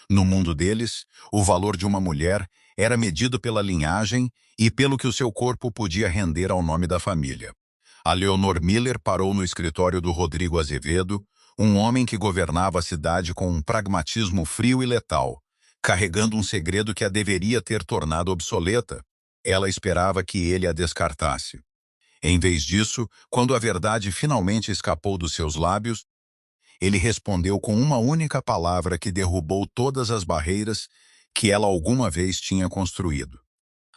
No mundo deles, o valor de uma mulher era medido pela linhagem e pelo que o seu corpo podia render ao nome da família. A Leonor Miller parou no escritório do Rodrigo Azevedo, um homem que governava a cidade com um pragmatismo frio e letal, carregando um segredo que a deveria ter tornado obsoleta. Ela esperava que ele a descartasse. Em vez disso, quando a verdade finalmente escapou dos seus lábios, ele respondeu com uma única palavra que derrubou todas as barreiras que ela alguma vez tinha construído.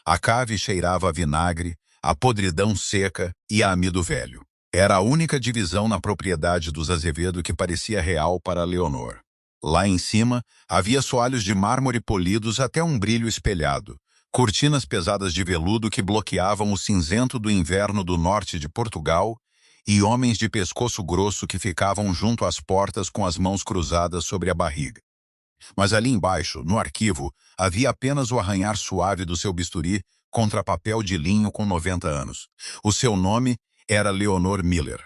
A cave cheirava a vinagre, a podridão seca e a amido velho. Era a única divisão na propriedade dos Azevedo que parecia real para Leonor. Lá em cima, havia soalhos de mármore polidos até um brilho espelhado, cortinas pesadas de veludo que bloqueavam o cinzento do inverno do norte de Portugal e homens de pescoço grosso que ficavam junto às portas com as mãos cruzadas sobre a barriga. Mas ali embaixo, no arquivo, havia apenas o arranhar suave do seu bisturi contra papel de linho com 90 anos. O seu nome era Leonor Miller.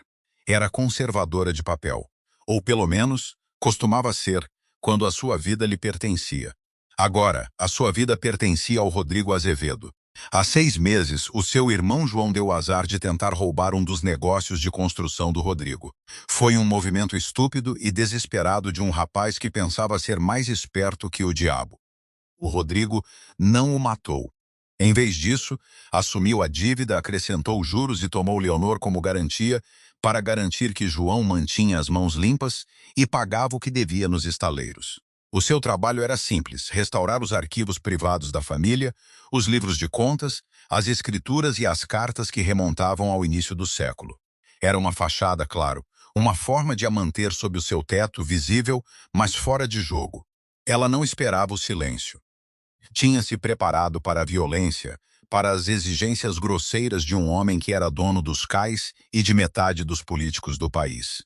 Era conservadora de papel. Ou pelo menos, costumava ser, quando a sua vida lhe pertencia. Agora, a sua vida pertencia ao Rodrigo Azevedo. Há 6 meses, o seu irmão João deu o azar de tentar roubar um dos negócios de construção do Rodrigo. Foi um movimento estúpido e desesperado de um rapaz que pensava ser mais esperto que o diabo. O Rodrigo não o matou. Em vez disso, assumiu a dívida, acrescentou juros e tomou Leonor como garantia para garantir que João mantinha as mãos limpas e pagava o que devia nos estaleiros. O seu trabalho era simples: restaurar os arquivos privados da família, os livros de contas, as escrituras e as cartas que remontavam ao início do século. Era uma fachada, claro, uma forma de a manter sob o seu teto, visível, mas fora de jogo. Ela não esperava o silêncio. Tinha-se preparado para a violência, para as exigências grosseiras de um homem que era dono dos cais e de metade dos políticos do país.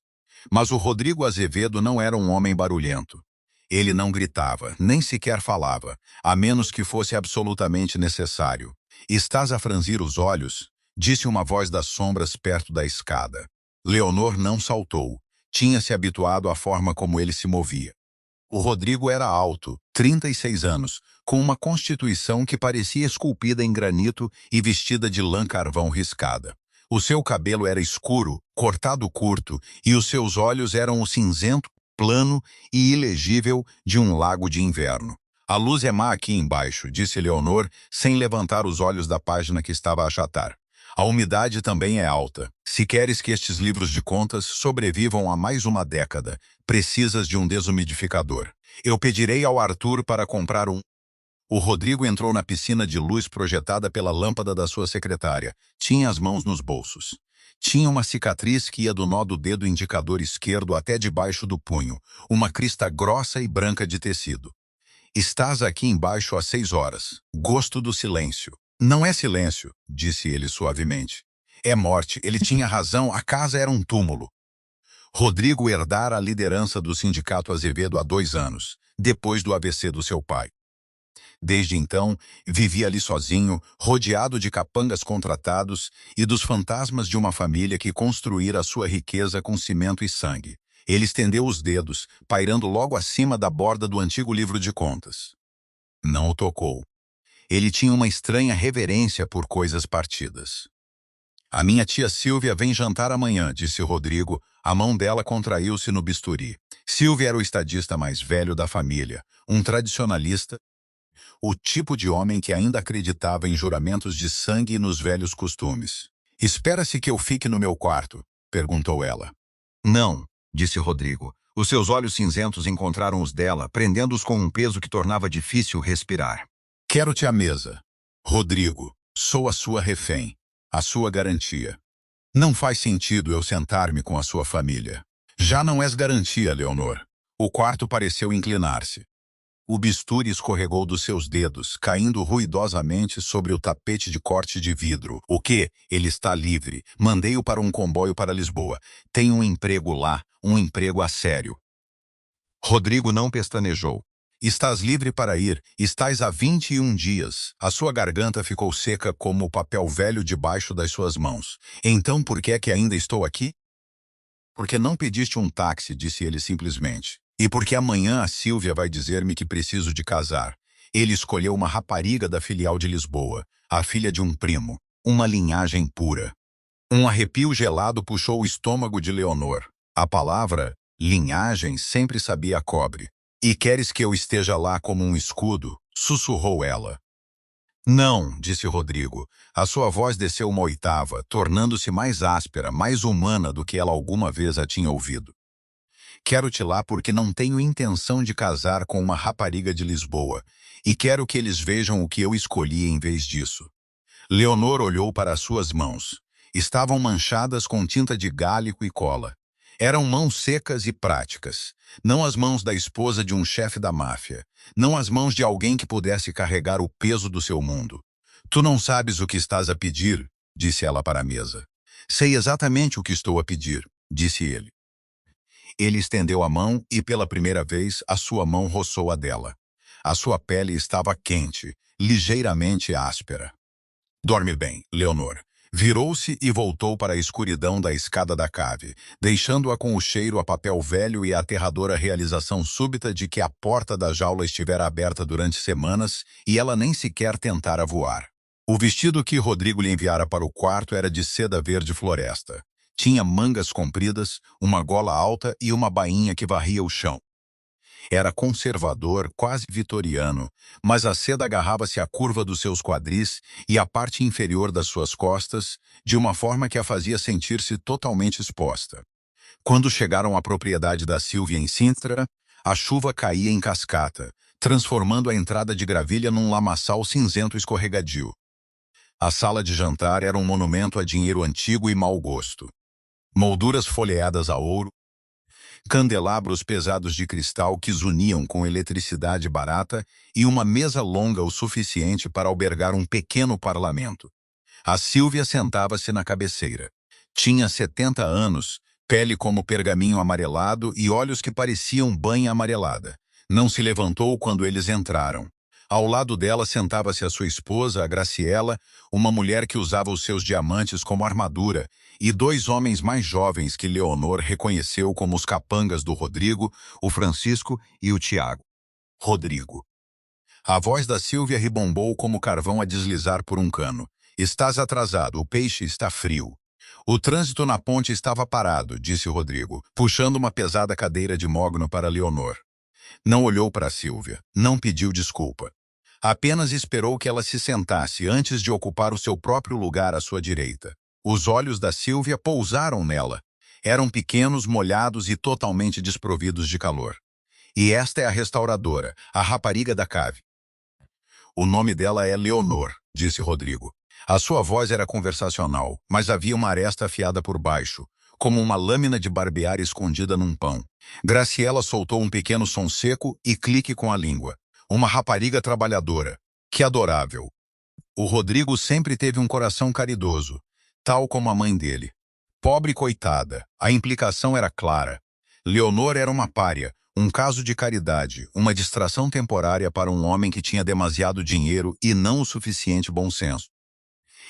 Mas o Rodrigo Azevedo não era um homem barulhento. Ele não gritava, nem sequer falava, a menos que fosse absolutamente necessário. "Estás a franzir os olhos?", disse uma voz das sombras perto da escada. Leonor não saltou. Tinha-se habituado à forma como ele se movia. O Rodrigo era alto, 36 anos, com uma constituição que parecia esculpida em granito e vestida de lã carvão riscada. O seu cabelo era escuro, cortado curto, e os seus olhos eram o cinzento, plano e ilegível de um lago de inverno. "A luz é má aqui embaixo", disse Leonor, sem levantar os olhos da página que estava a achatar. "A umidade também é alta. Se queres que estes livros de contas sobrevivam a mais uma década, precisas de um desumidificador. Eu pedirei ao Arthur para comprar um." O Rodrigo entrou na piscina de luz projetada pela lâmpada da sua secretária. Tinha as mãos nos bolsos. Tinha uma cicatriz que ia do nó do dedo indicador esquerdo até debaixo do punho, uma crista grossa e branca de tecido. "Estás aqui embaixo há 6 horas. Gosto do silêncio." "Não é silêncio", disse ele suavemente. "É morte." Ele tinha razão, a casa era um túmulo. Rodrigo herdara a liderança do Sindicato Azevedo há 2 anos, depois do AVC do seu pai. Desde então, vivia ali sozinho, rodeado de capangas contratados e dos fantasmas de uma família que construíra a sua riqueza com cimento e sangue. Ele estendeu os dedos, pairando logo acima da borda do antigo livro de contas. Não o tocou. Ele tinha uma estranha reverência por coisas partidas. "A minha tia Silvia vem jantar amanhã", disse Rodrigo. A mão dela contraiu-se no bisturi. Silvia era o estadista mais velho da família, um tradicionalista, o tipo de homem que ainda acreditava em juramentos de sangue e nos velhos costumes. "Espera-se que eu fique no meu quarto?", perguntou ela. "Não", disse Rodrigo. Os seus olhos cinzentos encontraram os dela, prendendo-os com um peso que tornava difícil respirar. "Quero-te à mesa. Rodrigo, sou a sua refém, a sua garantia. Não faz sentido eu sentar-me com a sua família." "Já não és garantia, Leonor." O quarto pareceu inclinar-se. O bisturi escorregou dos seus dedos, caindo ruidosamente sobre o tapete de corte de vidro. "O quê? Ele está livre. Mandei-o para um comboio para Lisboa. Tem um emprego lá, um emprego a sério." Rodrigo não pestanejou. "Estás livre para ir. Estás há 21 dias. A sua garganta ficou seca como o papel velho debaixo das suas mãos. "Então por que é que ainda estou aqui?" "Porque não pediste um táxi", disse ele simplesmente. E porque amanhã a Sílvia vai dizer-me que preciso de casar. Ele escolheu uma rapariga da filial de Lisboa, a filha de um primo, uma linhagem pura. Um arrepio gelado puxou o estômago de Leonor. A palavra linhagem sempre sabia a cobre. E queres que eu esteja lá como um escudo? Sussurrou ela. Não, disse Rodrigo. A sua voz desceu uma oitava, tornando-se mais áspera, mais humana do que ela alguma vez a tinha ouvido. Quero-te lá porque não tenho intenção de casar com uma rapariga de Lisboa, e quero que eles vejam o que eu escolhi em vez disso. Leonor olhou para as suas mãos. Estavam manchadas com tinta de gálico e cola. Eram mãos secas e práticas. Não as mãos da esposa de um chefe da máfia. Não as mãos de alguém que pudesse carregar o peso do seu mundo. Tu não sabes o que estás a pedir, disse ela para a mesa. Sei exatamente o que estou a pedir, disse ele. Ele estendeu a mão e, pela primeira vez, a sua mão roçou a dela. A sua pele estava quente, ligeiramente áspera. Dorme bem, Leonor. Virou-se e voltou para a escuridão da escada da cave, deixando-a com o cheiro a papel velho e a aterradora realização súbita de que a porta da jaula estivera aberta durante semanas e ela nem sequer tentara voar. O vestido que Rodrigo lhe enviara para o quarto era de seda verde floresta. Tinha mangas compridas, uma gola alta e uma bainha que varria o chão. Era conservador, quase vitoriano, mas a seda agarrava-se à curva dos seus quadris e à parte inferior das suas costas, de uma forma que a fazia sentir-se totalmente exposta. Quando chegaram à propriedade da Sílvia em Sintra, a chuva caía em cascata, transformando a entrada de Gravilha num lamaçal cinzento escorregadio. A sala de jantar era um monumento a dinheiro antigo e mau gosto. Molduras folheadas a ouro, candelabros pesados de cristal que zuniam com eletricidade barata e uma mesa longa o suficiente para albergar um pequeno parlamento. A Sílvia sentava-se na cabeceira. Tinha 70 anos, pele como pergaminho amarelado e olhos que pareciam banha amarelada. Não se levantou quando eles entraram. Ao lado dela sentava-se a sua esposa, a Graciela, uma mulher que usava os seus diamantes como armadura, e dois homens mais jovens que Leonor reconheceu como os capangas do Rodrigo, o Francisco e o Tiago. Rodrigo. A voz da Sílvia ribombou como carvão a deslizar por um cano. Estás atrasado, o peixe está frio. O trânsito na ponte estava parado, disse Rodrigo, puxando uma pesada cadeira de mogno para Leonor. Não olhou para Sílvia, não pediu desculpa. Apenas esperou que ela se sentasse antes de ocupar o seu próprio lugar à sua direita. Os olhos da Sílvia pousaram nela. Eram pequenos, molhados e totalmente desprovidos de calor. E esta é a restauradora, a rapariga da cave. O nome dela é Leonor, disse Rodrigo. A sua voz era conversacional, mas havia uma aresta afiada por baixo, como uma lâmina de barbear escondida num pão. Graciela soltou um pequeno som seco e clique com a língua. Uma rapariga trabalhadora. Que adorável. O Rodrigo sempre teve um coração caridoso, tal como a mãe dele. Pobre coitada, a implicação era clara. Leonor era uma pária, um caso de caridade, uma distração temporária para um homem que tinha demasiado dinheiro e não o suficiente bom senso.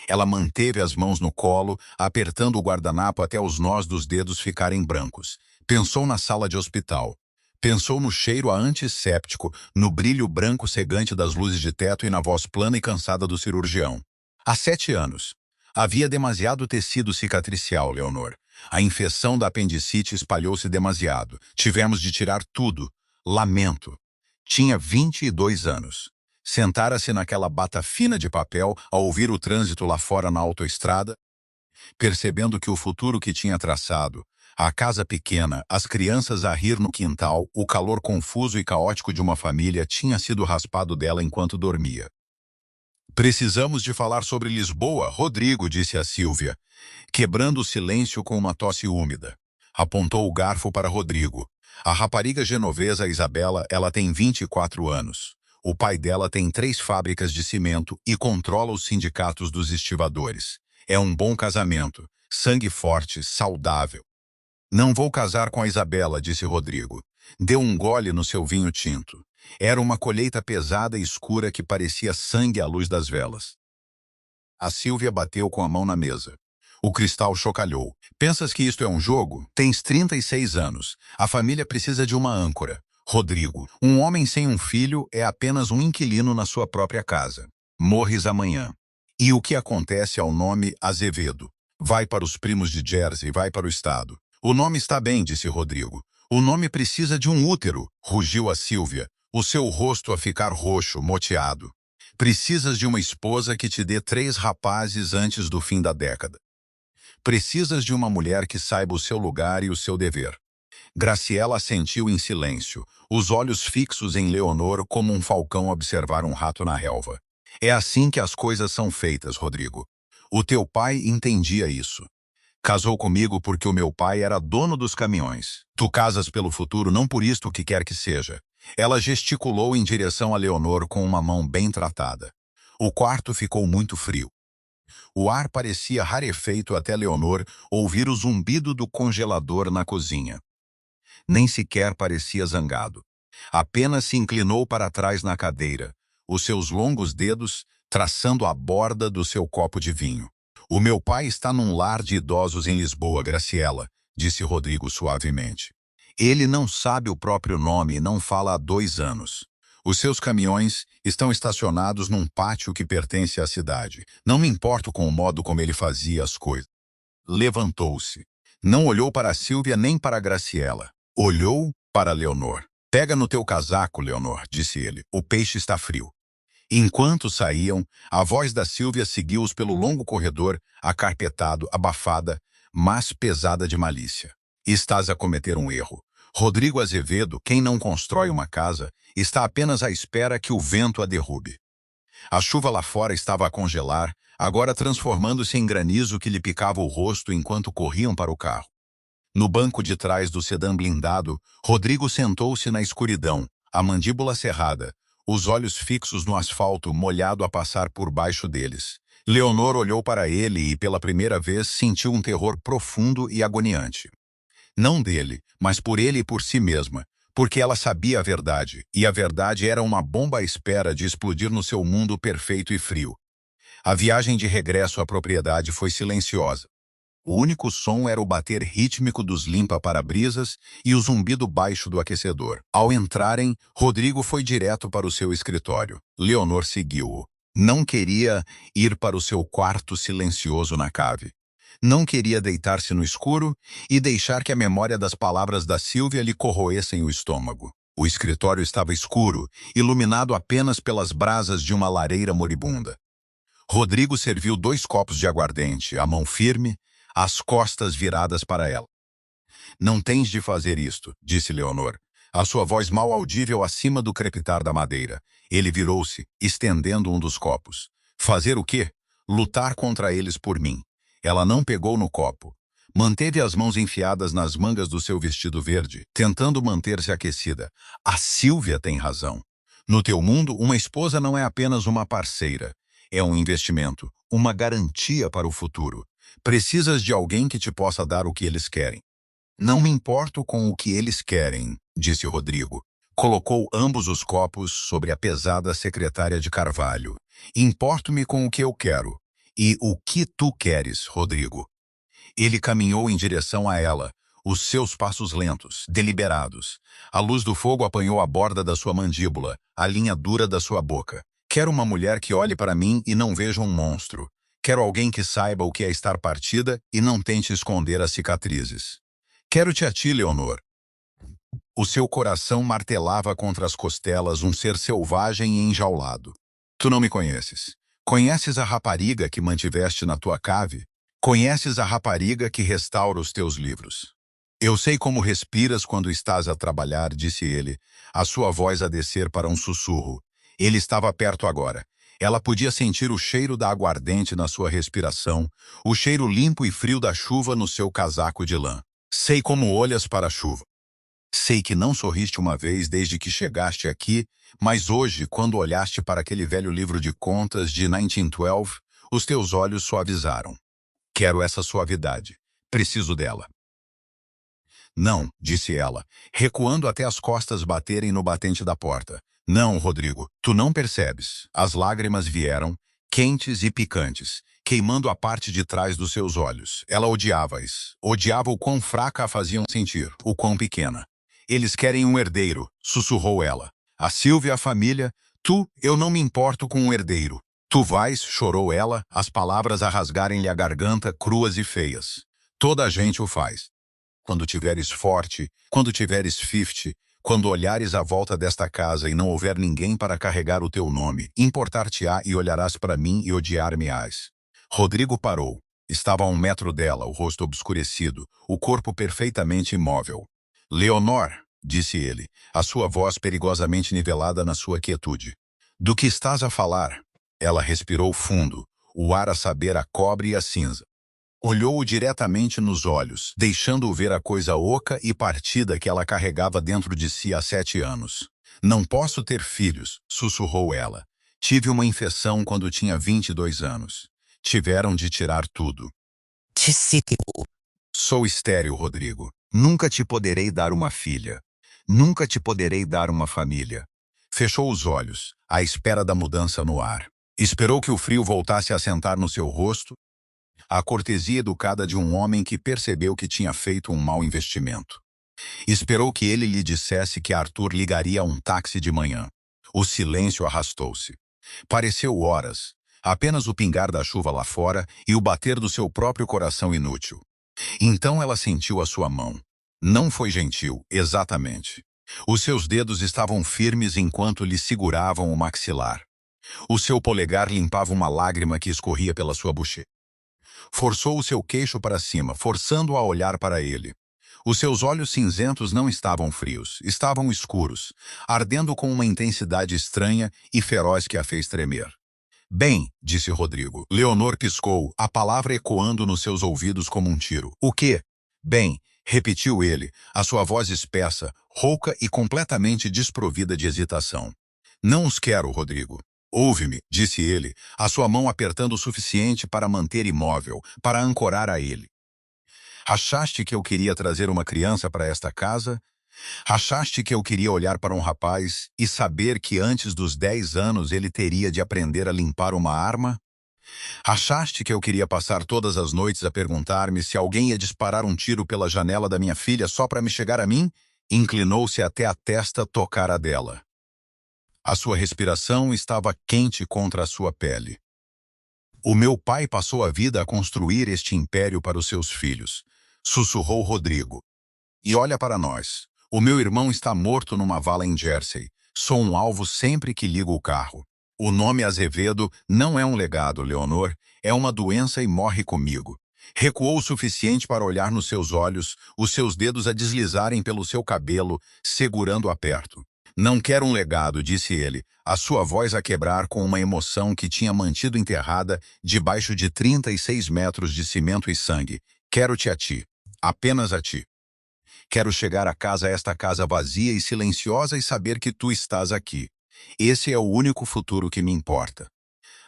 Ela manteve as mãos no colo, apertando o guardanapo até os nós dos dedos ficarem brancos. Pensou na sala de hospital. Pensou no cheiro a antisséptico, no brilho branco cegante das luzes de teto e na voz plana e cansada do cirurgião. Há 7 anos. Havia demasiado tecido cicatricial, Leonor. A infecção da apendicite espalhou-se demasiado. Tivemos de tirar tudo. Lamento. Tinha 22 anos. Sentara-se naquela bata fina de papel ao ouvir o trânsito lá fora na autoestrada, percebendo que o futuro que tinha traçado, a casa pequena, as crianças a rir no quintal, o calor confuso e caótico de uma família tinha sido raspado dela enquanto dormia. Precisamos de falar sobre Lisboa, Rodrigo, disse a Sílvia, quebrando o silêncio com uma tosse úmida. Apontou o garfo para Rodrigo. A rapariga genovesa Isabela, ela tem 24 anos. O pai dela tem 3 fábricas de cimento e controla os sindicatos dos estivadores. É um bom casamento, sangue forte, saudável. Não vou casar com a Isabela, disse Rodrigo. Deu um gole no seu vinho tinto. Era uma colheita pesada e escura que parecia sangue à luz das velas. A Sílvia bateu com a mão na mesa. O cristal chocalhou. Pensas que isto é um jogo? Tens 36 anos. A família precisa de uma âncora. Rodrigo, um homem sem um filho é apenas um inquilino na sua própria casa. Morres amanhã. E o que acontece ao nome Azevedo? Vai para os primos de Jersey, vai para o estado. O nome está bem, disse Rodrigo. O nome precisa de um útero, rugiu a Sílvia, o seu rosto a ficar roxo, moteado. Precisas de uma esposa que te dê 3 rapazes antes do fim da década. Precisas de uma mulher que saiba o seu lugar e o seu dever. Graciela assentiu em silêncio, os olhos fixos em Leonor como um falcão observar um rato na relva. É assim que as coisas são feitas, Rodrigo. O teu pai entendia isso. Casou comigo porque o meu pai era dono dos caminhões. Tu casas pelo futuro, não por isto que quer que seja. Ela gesticulou em direção a Leonor com uma mão bem tratada. O quarto ficou muito frio. O ar parecia rarefeito até Leonor ouvir o zumbido do congelador na cozinha. Nem sequer parecia zangado. Apenas se inclinou para trás na cadeira, os seus longos dedos traçando a borda do seu copo de vinho. O meu pai está num lar de idosos em Lisboa, Graciela, disse Rodrigo suavemente. Ele não sabe o próprio nome e não fala há 2 anos. Os seus caminhões estão estacionados num pátio que pertence à cidade. Não me importo com o modo como ele fazia as coisas. Levantou-se. Não olhou para Sílvia nem para Graciela. Olhou para Leonor. Pega no teu casaco, Leonor, disse ele. O peixe está frio. Enquanto saíam, a voz da Sílvia seguiu-os pelo longo corredor, acarpetado, abafada, mas pesada de malícia. Estás a cometer um erro. Rodrigo Azevedo, quem não constrói uma casa, está apenas à espera que o vento a derrube. A chuva lá fora estava a congelar, agora transformando-se em granizo que lhe picava o rosto enquanto corriam para o carro. No banco de trás do sedã blindado, Rodrigo sentou-se na escuridão, a mandíbula cerrada, os olhos fixos no asfalto molhado a passar por baixo deles. Leonor olhou para ele e, pela primeira vez, sentiu um terror profundo e agoniante. Não dele, mas por ele e por si mesma, porque ela sabia a verdade, e a verdade era uma bomba à espera de explodir no seu mundo perfeito e frio. A viagem de regresso à propriedade foi silenciosa. O único som era o bater rítmico dos limpa-parabrisas e o zumbido baixo do aquecedor. Ao entrarem, Rodrigo foi direto para o seu escritório. Leonor seguiu-o. Não queria ir para o seu quarto silencioso na cave. Não queria deitar-se no escuro e deixar que a memória das palavras da Sílvia lhe corroessem o estômago. O escritório estava escuro, iluminado apenas pelas brasas de uma lareira moribunda. Rodrigo serviu 2 copos de aguardente, a mão firme, as costas viradas para ela. Não tens de fazer isto, disse Leonor, a sua voz mal audível acima do crepitar da madeira. Ele virou-se, estendendo um dos copos. Fazer o quê? Lutar contra eles por mim. Ela não pegou no copo. Manteve as mãos enfiadas nas mangas do seu vestido verde, tentando manter-se aquecida. A Sílvia tem razão. No teu mundo, uma esposa não é apenas uma parceira. É um investimento, uma garantia para o futuro. Precisas de alguém que te possa dar o que eles querem. Não me importo com o que eles querem, disse Rodrigo. Colocou ambos os copos sobre a pesada secretária de carvalho. Importo-me com o que eu quero. E o que tu queres, Rodrigo? Ele caminhou em direção a ela, os seus passos lentos, deliberados. A luz do fogo apanhou a borda da sua mandíbula, a linha dura da sua boca. Quero uma mulher que olhe para mim e não veja um monstro. Quero alguém que saiba o que é estar partida e não tente esconder as cicatrizes. Quero-te a ti, Leonor. O seu coração martelava contra as costelas um ser selvagem e enjaulado. Tu não me conheces. Conheces a rapariga que mantiveste na tua cave? Conheces a rapariga que restaura os teus livros? Eu sei como respiras quando estás a trabalhar, disse ele, a sua voz a descer para um sussurro. Ele estava perto agora. Ela podia sentir o cheiro da aguardente na sua respiração, o cheiro limpo e frio da chuva no seu casaco de lã. Sei como olhas para a chuva. Sei que não sorriste uma vez desde que chegaste aqui, mas hoje, quando olhaste para aquele velho livro de contas de 1912, os teus olhos suavizaram. Quero essa suavidade. Preciso dela. Não, disse ela, recuando até as costas baterem no batente da porta. Não, Rodrigo, tu não percebes. As lágrimas vieram, quentes e picantes, queimando a parte de trás dos seus olhos. Ela odiava-as. Odiava o quão fraca a faziam sentir, o quão pequena. Eles querem um herdeiro, sussurrou ela. A Silvia e a família, eu não me importo com um herdeiro. Tu vais, chorou ela, as palavras a rasgarem-lhe a garganta, cruas e feias. Toda a gente o faz. Quando tiveres forte, quando tiveres 50, quando olhares à volta desta casa e não houver ninguém para carregar o teu nome, importar-te-á e olharás para mim e odiar-me-ás. Rodrigo parou. Estava a 1 metro dela, o rosto obscurecido, o corpo perfeitamente imóvel. Leonor, disse ele, a sua voz perigosamente nivelada na sua quietude. Do que estás a falar? Ela respirou fundo, o ar a saber a cobre e a cinza. Olhou-o diretamente nos olhos, deixando-o ver a coisa oca e partida que ela carregava dentro de si há 7 anos. Não posso ter filhos, sussurrou ela. Tive uma infecção quando tinha 22 anos. Tiveram de tirar tudo. Sou estéril, Rodrigo. Nunca te poderei dar uma filha. Nunca te poderei dar uma família. Fechou os olhos, à espera da mudança no ar. Esperou que o frio voltasse a sentar no seu rosto, a cortesia educada de um homem que percebeu que tinha feito um mau investimento. Esperou que ele lhe dissesse que Arthur ligaria a um táxi de manhã. O silêncio arrastou-se. Pareceu horas, apenas o pingar da chuva lá fora e o bater do seu próprio coração inútil. Então ela sentiu a sua mão. Não foi gentil, exatamente. Os seus dedos estavam firmes enquanto lhe seguravam o maxilar. O seu polegar limpava uma lágrima que escorria pela sua bochecha. Forçou o seu queixo para cima, forçando-o a olhar para ele. Os seus olhos cinzentos não estavam frios, estavam escuros, ardendo com uma intensidade estranha e feroz que a fez tremer. Bem, disse Rodrigo. Leonor piscou, a palavra ecoando nos seus ouvidos como um tiro. O quê? Bem, repetiu ele, a sua voz espessa, rouca e completamente desprovida de hesitação. Não os quero, Rodrigo. Ouve-me, disse ele, a sua mão apertando o suficiente para manter imóvel, para ancorar a ele. Achaste que eu queria trazer uma criança para esta casa? Achaste que eu queria olhar para um rapaz e saber que antes dos 10 anos ele teria de aprender a limpar uma arma? Achaste que eu queria passar todas as noites a perguntar-me se alguém ia disparar um tiro pela janela da minha filha só para me chegar a mim? Inclinou-se até a testa tocar a dela. A sua respiração estava quente contra a sua pele. O meu pai passou a vida a construir este império para os seus filhos, sussurrou Rodrigo. E olha para nós. O meu irmão está morto numa vala em Jersey. Sou um alvo sempre que ligo o carro. O nome Azevedo não é um legado, Leonor. É uma doença e morre comigo. Recuou o suficiente para olhar nos seus olhos, os seus dedos a deslizarem pelo seu cabelo, segurando-a perto. Não quero um legado, disse ele, a sua voz a quebrar com uma emoção que tinha mantido enterrada debaixo de 36 metros de cimento e sangue. Quero-te a ti. Apenas a ti. Quero chegar a esta casa vazia e silenciosa e saber que tu estás aqui. Esse é o único futuro que me importa.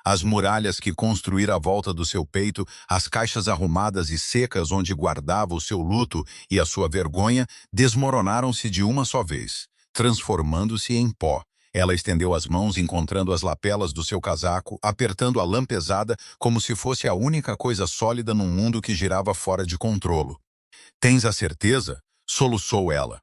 As muralhas que construíra à volta do seu peito, as caixas arrumadas e secas onde guardava o seu luto e a sua vergonha, desmoronaram-se de uma só vez, transformando-se em pó. Ela estendeu as mãos encontrando as lapelas do seu casaco, apertando a lã pesada como se fosse a única coisa sólida num mundo que girava fora de controlo. Tens a certeza? Soluçou ela.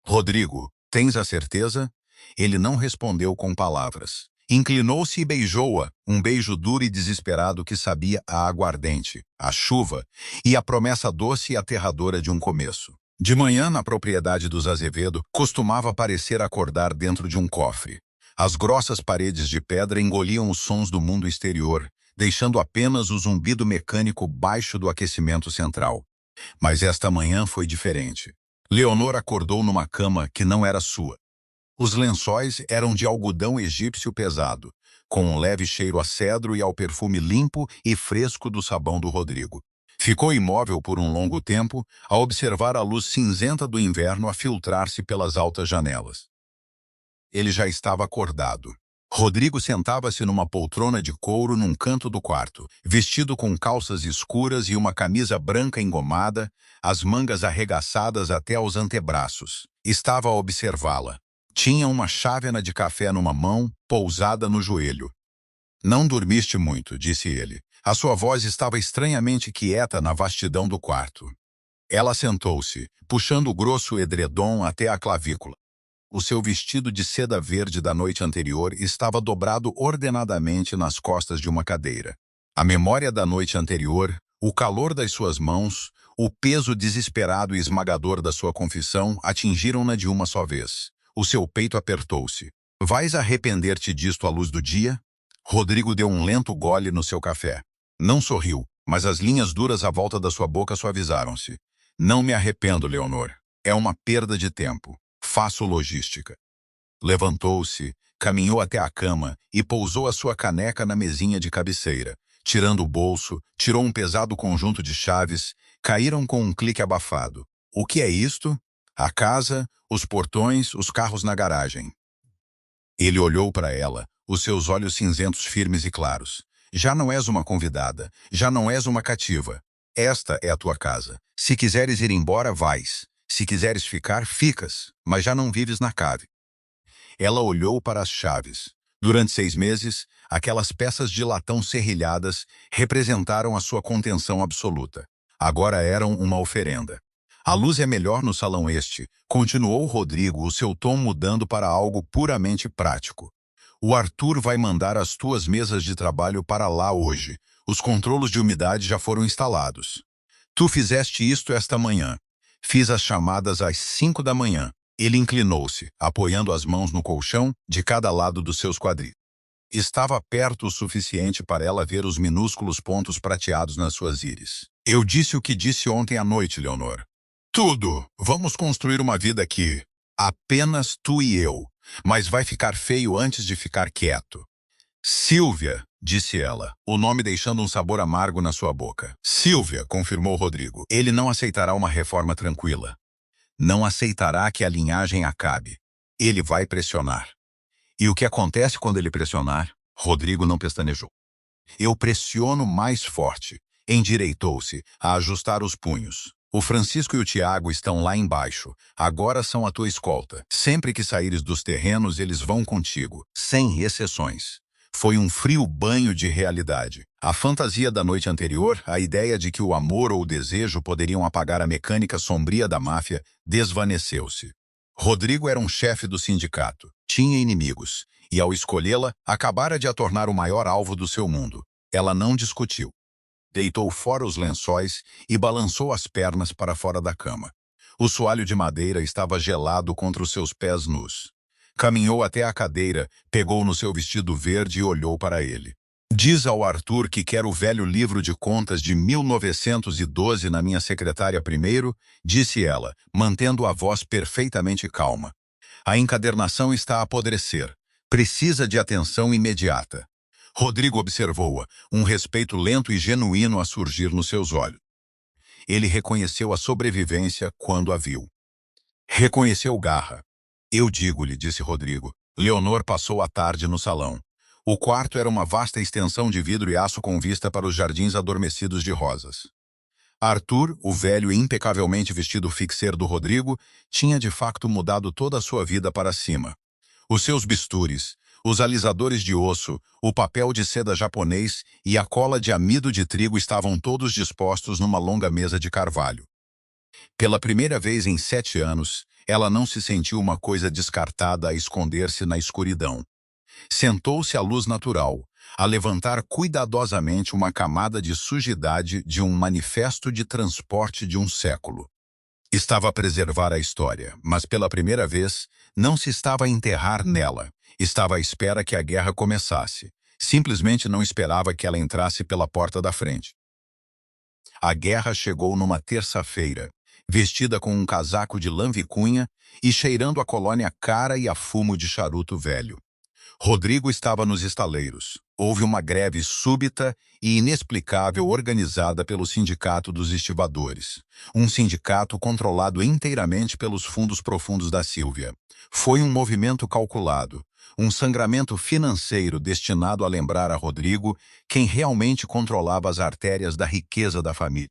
Rodrigo, tens a certeza? Ele não respondeu com palavras. Inclinou-se e beijou-a, um beijo duro e desesperado que sabia a aguardente, a chuva e a promessa doce e aterradora de um começo. De manhã, na propriedade dos Azevedo, costumava parecer acordar dentro de um cofre. As grossas paredes de pedra engoliam os sons do mundo exterior, deixando apenas o zumbido mecânico baixo do aquecimento central. Mas esta manhã foi diferente. Leonor acordou numa cama que não era sua. Os lençóis eram de algodão egípcio pesado, com um leve cheiro a cedro e ao perfume limpo e fresco do sabão do Rodrigo. Ficou imóvel por um longo tempo, a observar a luz cinzenta do inverno a filtrar-se pelas altas janelas. Ele já estava acordado. Rodrigo sentava-se numa poltrona de couro num canto do quarto, vestido com calças escuras e uma camisa branca engomada, as mangas arregaçadas até aos antebraços. Estava a observá-la. Tinha uma chávena de café numa mão, pousada no joelho. Não dormiste muito, disse ele. A sua voz estava estranhamente quieta na vastidão do quarto. Ela sentou-se, puxando o grosso edredom até a clavícula. O seu vestido de seda verde da noite anterior estava dobrado ordenadamente nas costas de uma cadeira. A memória da noite anterior, o calor das suas mãos, o peso desesperado e esmagador da sua confissão atingiram-na de uma só vez. O seu peito apertou-se. Vais arrepender-te disto à luz do dia? Rodrigo deu um lento gole no seu café. Não sorriu, mas as linhas duras à volta da sua boca suavizaram-se. Não me arrependo, Leonor. É uma perda de tempo. Faço logística. Levantou-se, caminhou até a cama e pousou a sua caneca na mesinha de cabeceira. Tirando o bolso, tirou um pesado conjunto de chaves, caíram com um clique abafado. O que é isto? A casa, os portões, os carros na garagem. Ele olhou para ela, os seus olhos cinzentos firmes e claros. Já não és uma convidada, já não és uma cativa. Esta é a tua casa. Se quiseres ir embora, vais. Se quiseres ficar, ficas, mas já não vives na cave. Ela olhou para as chaves. Durante 6 meses, aquelas peças de latão serrilhadas representaram a sua contenção absoluta. Agora eram uma oferenda. A luz é melhor no salão este, continuou Rodrigo, o seu tom mudando para algo puramente prático. O Arthur vai mandar as tuas mesas de trabalho para lá hoje. Os controlos de umidade já foram instalados. Tu fizeste isto esta manhã. Fiz as chamadas às 5 da manhã. Ele inclinou-se, apoiando as mãos no colchão de cada lado dos seus quadris. Estava perto o suficiente para ela ver os minúsculos pontos prateados nas suas íris. Eu disse o que disse ontem à noite, Leonor. Tudo! Vamos construir uma vida aqui. Apenas tu e eu. Mas vai ficar feio antes de ficar quieto. Silvia, disse ela, o nome deixando um sabor amargo na sua boca. Silvia, confirmou Rodrigo. Ele não aceitará uma reforma tranquila. Não aceitará que a linhagem acabe. Ele vai pressionar. E o que acontece quando ele pressionar? Rodrigo não pestanejou. Eu pressiono mais forte. Endireitou-se, a ajustar os punhos. O Francisco e o Tiago estão lá embaixo. Agora são a tua escolta. Sempre que saíres dos terrenos, eles vão contigo, sem exceções. Foi um frio banho de realidade. A fantasia da noite anterior, a ideia de que o amor ou o desejo poderiam apagar a mecânica sombria da máfia, desvaneceu-se. Rodrigo era um chefe do sindicato, tinha inimigos, e ao escolhê-la, acabara de a tornar o maior alvo do seu mundo. Ela não discutiu. Deitou fora os lençóis e balançou as pernas para fora da cama. O soalho de madeira estava gelado contra os seus pés nus. Caminhou até a cadeira, pegou no seu vestido verde e olhou para ele. Diz ao Arthur que quer o velho livro de contas de 1912 na minha secretária primeiro, disse ela, mantendo a voz perfeitamente calma. A encadernação está a apodrecer. Precisa de atenção imediata. Rodrigo observou-a, um respeito lento e genuíno a surgir nos seus olhos. Ele reconheceu a sobrevivência quando a viu. Reconheceu garra. Eu digo-lhe, disse Rodrigo. Leonor passou a tarde no salão. O quarto era uma vasta extensão de vidro e aço com vista para os jardins adormecidos de rosas. Arthur, o velho e impecavelmente vestido fixer do Rodrigo, tinha de facto mudado toda a sua vida para cima. Os seus bistures, os alisadores de osso, o papel de seda japonês e a cola de amido de trigo estavam todos dispostos numa longa mesa de carvalho. Pela primeira vez em 7 anos, ela não se sentiu uma coisa descartada a esconder-se na escuridão. Sentou-se à luz natural, a levantar cuidadosamente uma camada de sujidade de um manifesto de transporte de um século. Estava a preservar a história, mas pela primeira vez não se estava a enterrar nela. Estava à espera que a guerra começasse. Simplesmente não esperava que ela entrasse pela porta da frente. A guerra chegou numa terça-feira, vestida com um casaco de lã vicunha e cheirando a colônia cara e a fumo de charuto velho. Rodrigo estava nos estaleiros. Houve uma greve súbita e inexplicável organizada pelo Sindicato dos Estivadores, um sindicato controlado inteiramente pelos fundos profundos da Silvia. Foi um movimento calculado, um sangramento financeiro destinado a lembrar a Rodrigo quem realmente controlava as artérias da riqueza da família.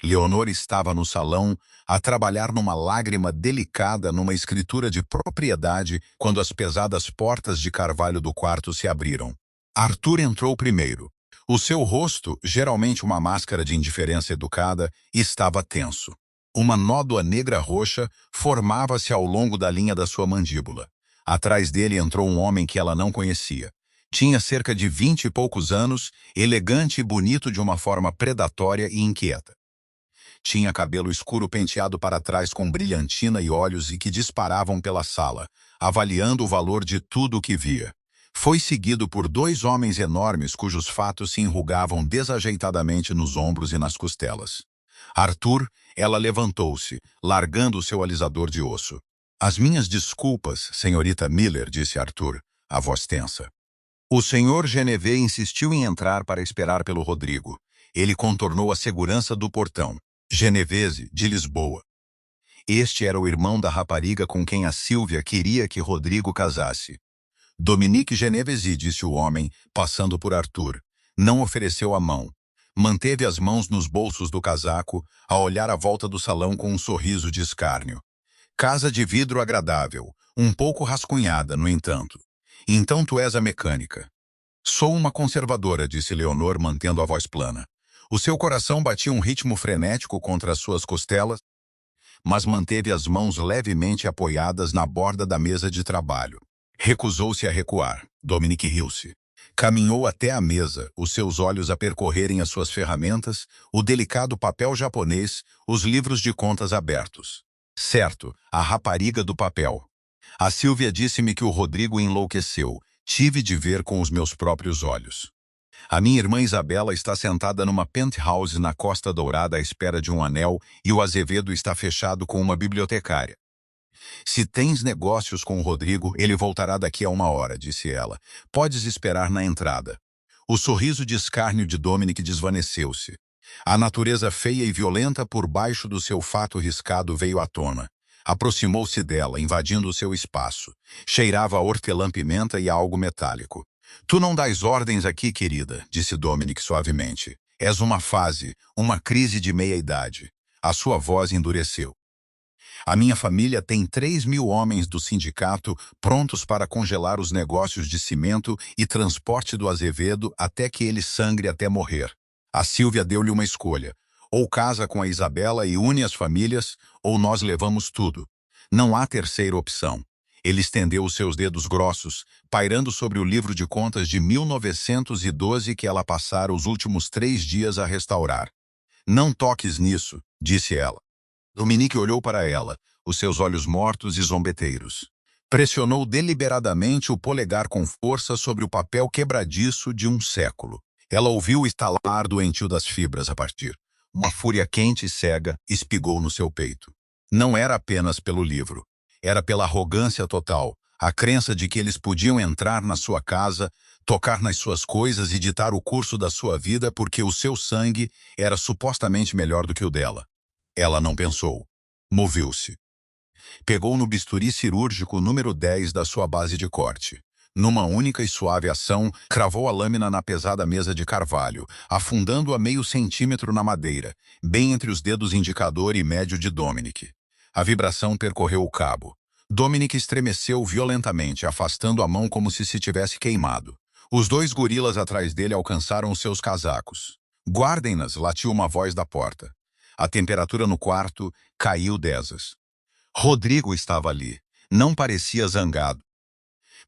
Leonor estava no salão a trabalhar numa lágrima delicada numa escritura de propriedade quando as pesadas portas de carvalho do quarto se abriram. Arthur entrou primeiro. O seu rosto, geralmente uma máscara de indiferença educada, estava tenso. Uma nódoa negra roxa formava-se ao longo da linha da sua mandíbula. Atrás dele entrou um homem que ela não conhecia. Tinha cerca de 20 e poucos anos, elegante e bonito de uma forma predatória e inquieta. Tinha cabelo escuro penteado para trás com brilhantina e olhos e que disparavam pela sala, avaliando o valor de tudo o que via. Foi seguido por dois homens enormes cujos fatos se enrugavam desajeitadamente nos ombros e nas costelas. Arthur, ela levantou-se, largando o seu alisador de osso. As minhas desculpas, senhorita Miller, disse Arthur, a voz tensa. O senhor Genevieve insistiu em entrar para esperar pelo Rodrigo. Ele contornou a segurança do portão. Genovese, de Lisboa. Este era o irmão da rapariga com quem a Sílvia queria que Rodrigo casasse. Dominique Genovese, disse o homem, passando por Arthur. Não ofereceu a mão. Manteve as mãos nos bolsos do casaco, a olhar à volta do salão com um sorriso de escárnio. Casa de vidro agradável, um pouco rascunhada, no entanto. Então tu és a mecânica. Sou uma conservadora, disse Leonor, mantendo a voz plana. O seu coração batia um ritmo frenético contra as suas costelas, mas manteve as mãos levemente apoiadas na borda da mesa de trabalho. Recusou-se a recuar. Dominique riu-se. Caminhou até a mesa, os seus olhos a percorrerem as suas ferramentas, o delicado papel japonês, os livros de contas abertos. Certo, a rapariga do papel. A Sílvia disse-me que o Rodrigo enlouqueceu. Tive de ver com os meus próprios olhos. A minha irmã Isabela está sentada numa penthouse na Costa Dourada à espera de um anel e o Azevedo está fechado com uma bibliotecária. Se tens negócios com o Rodrigo, ele voltará daqui a 1 hora, disse ela. Podes esperar na entrada. O sorriso de escárnio de Dominique desvaneceu-se. A natureza feia e violenta por baixo do seu fato riscado veio à tona. Aproximou-se dela, invadindo o seu espaço. Cheirava a hortelã-pimenta e a algo metálico. Tu não dás ordens aqui, querida, disse Dominique suavemente. És uma fase, uma crise de meia-idade. A sua voz endureceu. A minha família tem 3.000 homens do sindicato prontos para congelar os negócios de cimento e transporte do Azevedo até que ele sangre até morrer. A Sílvia deu-lhe uma escolha. Ou casa com a Isabela e une as famílias, ou nós levamos tudo. Não há terceira opção. Ele estendeu os seus dedos grossos, pairando sobre o livro de contas de 1912 que ela passara os últimos 3 dias a restaurar. Não toques nisso, disse ela. Dominique olhou para ela, os seus olhos mortos e zombeteiros. Pressionou deliberadamente o polegar com força sobre o papel quebradiço de um século. Ela ouviu o estalar doentio das fibras a partir. Uma fúria quente e cega espigou no seu peito. Não era apenas pelo livro. Era pela arrogância total, a crença de que eles podiam entrar na sua casa, tocar nas suas coisas e ditar o curso da sua vida porque o seu sangue era supostamente melhor do que o dela. Ela não pensou. Moveu-se. Pegou no bisturi cirúrgico número 10 da sua base de corte. Numa única e suave ação, cravou a lâmina na pesada mesa de carvalho, afundando-a meio centímetro na madeira, bem entre os dedos indicador e médio de Dominique. A vibração percorreu o cabo. Dominique estremeceu violentamente, afastando a mão como se tivesse queimado. Os 2 gorilas atrás dele alcançaram os seus casacos. Guardem-nas, latiu uma voz da porta. A temperatura no quarto caiu 10. Rodrigo estava ali. Não parecia zangado.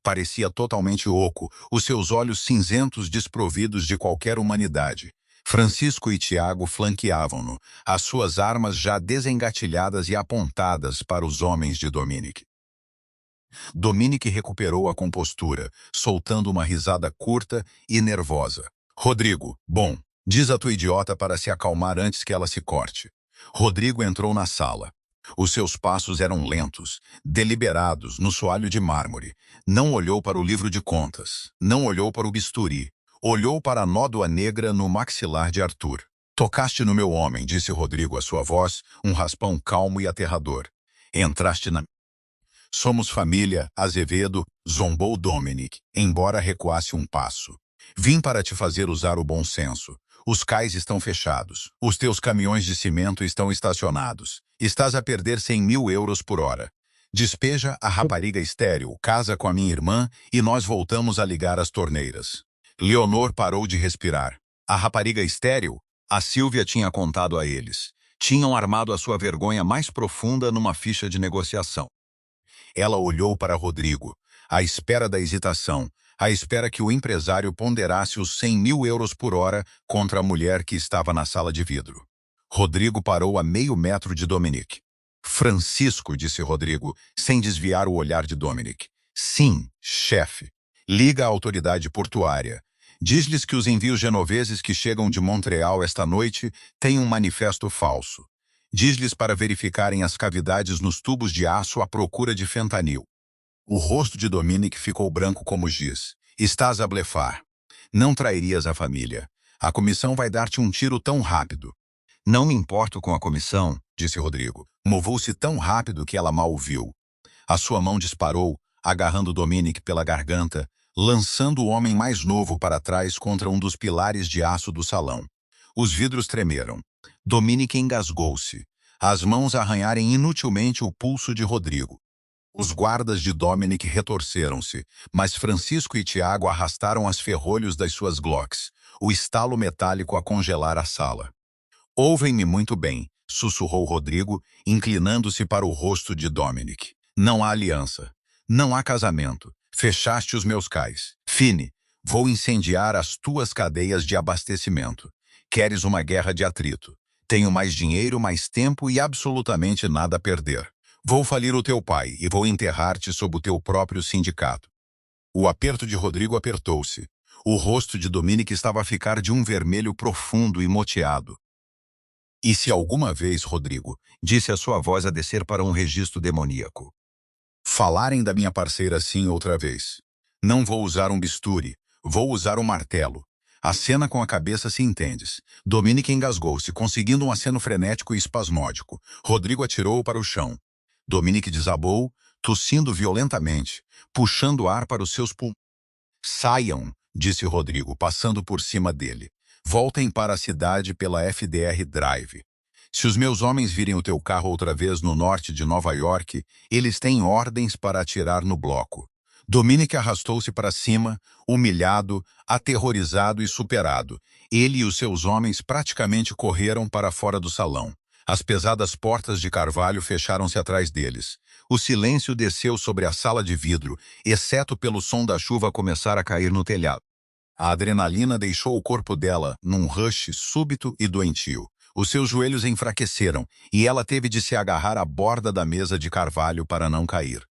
Parecia totalmente oco, os seus olhos cinzentos desprovidos de qualquer humanidade. Francisco e Tiago flanqueavam-no, as suas armas já desengatilhadas e apontadas para os homens de Dominique. Dominique recuperou a compostura, soltando uma risada curta e nervosa. Rodrigo, bom, diz a tua idiota para se acalmar antes que ela se corte. Rodrigo entrou na sala. Os seus passos eram lentos, deliberados, no soalho de mármore. Não olhou para o livro de contas, não olhou para o bisturi. Olhou para a nódoa negra no maxilar de Arthur. Tocaste no meu homem, disse Rodrigo a sua voz, um raspão calmo e aterrador. Entraste na... Somos família, Azevedo, zombou Dominique, embora recuasse um passo. Vim para te fazer usar o bom senso. Os cais estão fechados. Os teus caminhões de cimento estão estacionados. Estás a perder 100.000 euros por hora. Despeja a rapariga estéril, casa com a minha irmã e nós voltamos a ligar as torneiras. Leonor parou de respirar. A rapariga estéril? A Sílvia tinha contado a eles. Tinham armado a sua vergonha mais profunda numa ficha de negociação. Ela olhou para Rodrigo, à espera da hesitação, à espera que o empresário ponderasse os 100.000 euros por hora contra a mulher que estava na sala de vidro. Rodrigo parou a meio metro de Dominique. Francisco, disse Rodrigo, sem desviar o olhar de Dominique. Sim, chefe. Liga à autoridade portuária. Diz-lhes que os envios genoveses que chegam de Montreal esta noite têm um manifesto falso. Diz-lhes para verificarem as cavidades nos tubos de aço à procura de fentanil. O rosto de Dominique ficou branco como giz. Estás a blefar. Não trairias a família. A comissão vai dar-te um tiro tão rápido. Não me importo com a comissão, disse Rodrigo. Movou-se tão rápido que ela mal o viu. A sua mão disparou, agarrando Dominique pela garganta, lançando o homem mais novo para trás contra um dos pilares de aço do salão. Os vidros tremeram. Dominique engasgou-se. As mãos arranharam inutilmente o pulso de Rodrigo. Os guardas de Dominique retorceram-se, mas Francisco e Tiago arrastaram as ferrolhos das suas Glocks, o estalo metálico a congelar a sala. Ouvem-me muito bem, sussurrou Rodrigo, inclinando-se para o rosto de Dominique. Não há aliança. Não há casamento. Fechaste os meus cais. Fine, vou incendiar as tuas cadeias de abastecimento. Queres uma guerra de atrito. Tenho mais dinheiro, mais tempo e absolutamente nada a perder. Vou falir o teu pai e vou enterrar-te sob o teu próprio sindicato. O aperto de Rodrigo apertou-se. O rosto de Dominique estava a ficar de um vermelho profundo e moteado. E se alguma vez, Rodrigo, disse a sua voz a descer para um registro demoníaco, falarem da minha parceira assim outra vez. Não vou usar um bisturi, vou usar um martelo. A cena com a cabeça se entendes. Dominique engasgou-se, conseguindo um aceno frenético e espasmódico. Rodrigo atirou-o para o chão. Dominique desabou, tossindo violentamente, puxando ar para os seus pulmões. Saiam, disse Rodrigo, passando por cima dele. Voltem para a cidade pela FDR Drive. Se os meus homens virem o teu carro outra vez no norte de Nova York, eles têm ordens para atirar no bloco. Dominique arrastou-se para cima, humilhado, aterrorizado e superado. Ele e os seus homens praticamente correram para fora do salão. As pesadas portas de carvalho fecharam-se atrás deles. O silêncio desceu sobre a sala de vidro, exceto pelo som da chuva começar a cair no telhado. A adrenalina deixou o corpo dela num rush súbito e doentio. Os seus joelhos enfraqueceram e ela teve de se agarrar à borda da mesa de carvalho para não cair.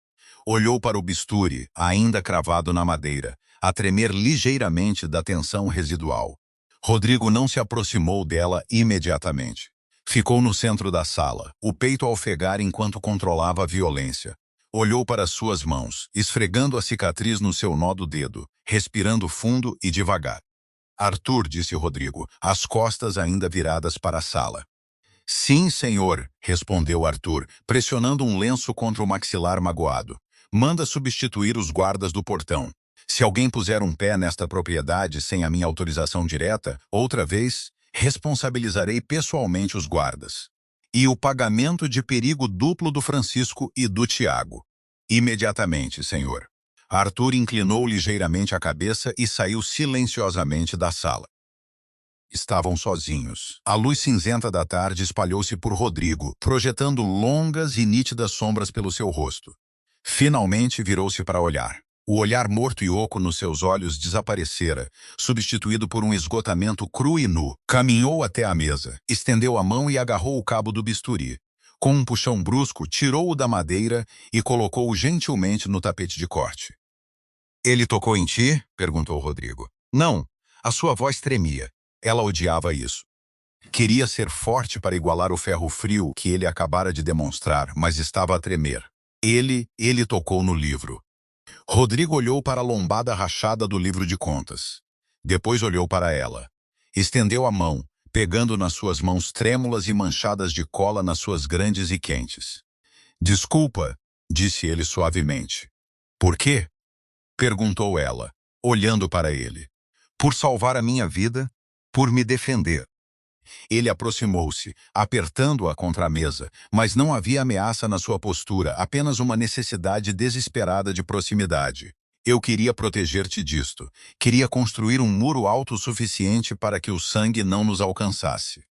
Olhou para o bisturi, ainda cravado na madeira, a tremer ligeiramente da tensão residual. Rodrigo não se aproximou dela imediatamente. Ficou no centro da sala, o peito a ofegar enquanto controlava a violência. Olhou para suas mãos, esfregando a cicatriz no seu nó do dedo, respirando fundo e devagar. Arthur, disse Rodrigo, as costas ainda viradas para a sala. Sim, senhor, respondeu Arthur, pressionando um lenço contra o maxilar magoado. Manda substituir os guardas do portão. Se alguém puser um pé nesta propriedade sem a minha autorização direta, outra vez, responsabilizarei pessoalmente os guardas. E o pagamento de perigo duplo do Francisco e do Tiago. Imediatamente, senhor. Arthur inclinou ligeiramente a cabeça e saiu silenciosamente da sala. Estavam sozinhos. A luz cinzenta da tarde espalhou-se por Rodrigo, projetando longas e nítidas sombras pelo seu rosto. Finalmente virou-se para olhar. O olhar morto e oco nos seus olhos desaparecera, substituído por um esgotamento cru e nu. Caminhou até a mesa, estendeu a mão e agarrou o cabo do bisturi. Com um puxão brusco, tirou-o da madeira e colocou-o gentilmente no tapete de corte. Ele tocou em ti? Perguntou Rodrigo. Não, a sua voz tremia. Ela odiava isso. Queria ser forte para igualar o ferro frio que ele acabara de demonstrar, mas estava a tremer. Ele tocou no livro. Rodrigo olhou para a lombada rachada do livro de contas. Depois olhou para ela. Estendeu a mão, pegando nas suas mãos trêmulas e manchadas de cola nas suas grandes e quentes. Desculpa, disse ele suavemente. Por quê? Perguntou ela, olhando para ele. Por salvar a minha vida, por me defender. Ele aproximou-se, apertando-a contra a mesa, mas não havia ameaça na sua postura, apenas uma necessidade desesperada de proximidade. Eu queria proteger-te disto. Queria construir um muro alto o suficiente para que o sangue não nos alcançasse.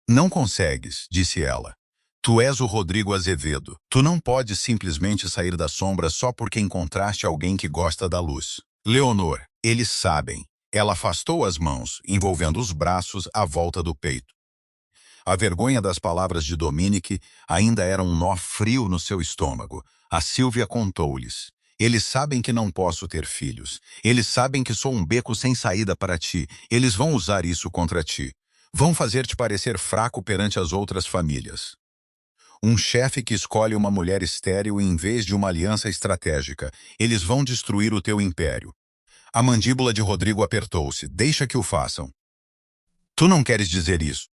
Não consegues, disse ela. Tu és o Rodrigo Azevedo. Tu não podes simplesmente sair da sombra só porque encontraste alguém que gosta da luz. Leonor, eles sabem. Ela afastou as mãos, envolvendo os braços à volta do peito. A vergonha das palavras de Dominique ainda era um nó frio no seu estômago. A Sílvia contou-lhes. Eles sabem que não posso ter filhos. Eles sabem que sou um beco sem saída para ti. Eles vão usar isso contra ti. Vão fazer-te parecer fraco perante as outras famílias. Um chefe que escolhe uma mulher estéril em vez de uma aliança estratégica. Eles vão destruir o teu império. A mandíbula de Rodrigo apertou-se. Deixa que o façam. Tu não queres dizer isso.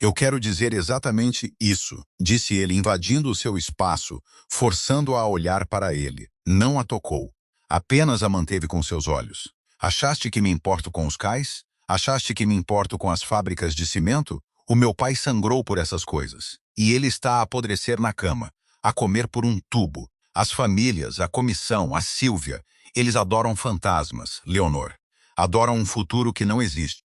Eu quero dizer exatamente isso, disse ele, invadindo o seu espaço, forçando-a a olhar para ele. Não a tocou. Apenas a manteve com seus olhos. Achaste que me importo com os cais? Achaste que me importo com as fábricas de cimento? O meu pai sangrou por essas coisas. E ele está a apodrecer na cama, a comer por um tubo. As famílias, a comissão, a Sílvia, eles adoram fantasmas, Leonor. Adoram um futuro que não existe.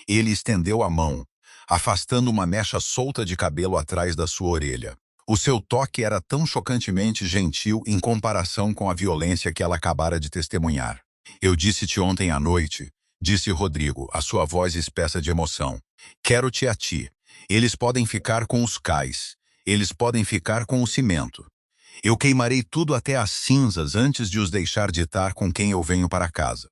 Ele estendeu a mão, afastando uma mecha solta de cabelo atrás da sua orelha. O seu toque era tão chocantemente gentil em comparação com a violência que ela acabara de testemunhar. Eu disse-te ontem à noite, disse Rodrigo, a sua voz espessa de emoção. Quero-te a ti. Eles podem ficar com os cais. Eles podem ficar com o cimento. Eu queimarei tudo até as cinzas antes de os deixar ditar com quem eu venho para casa.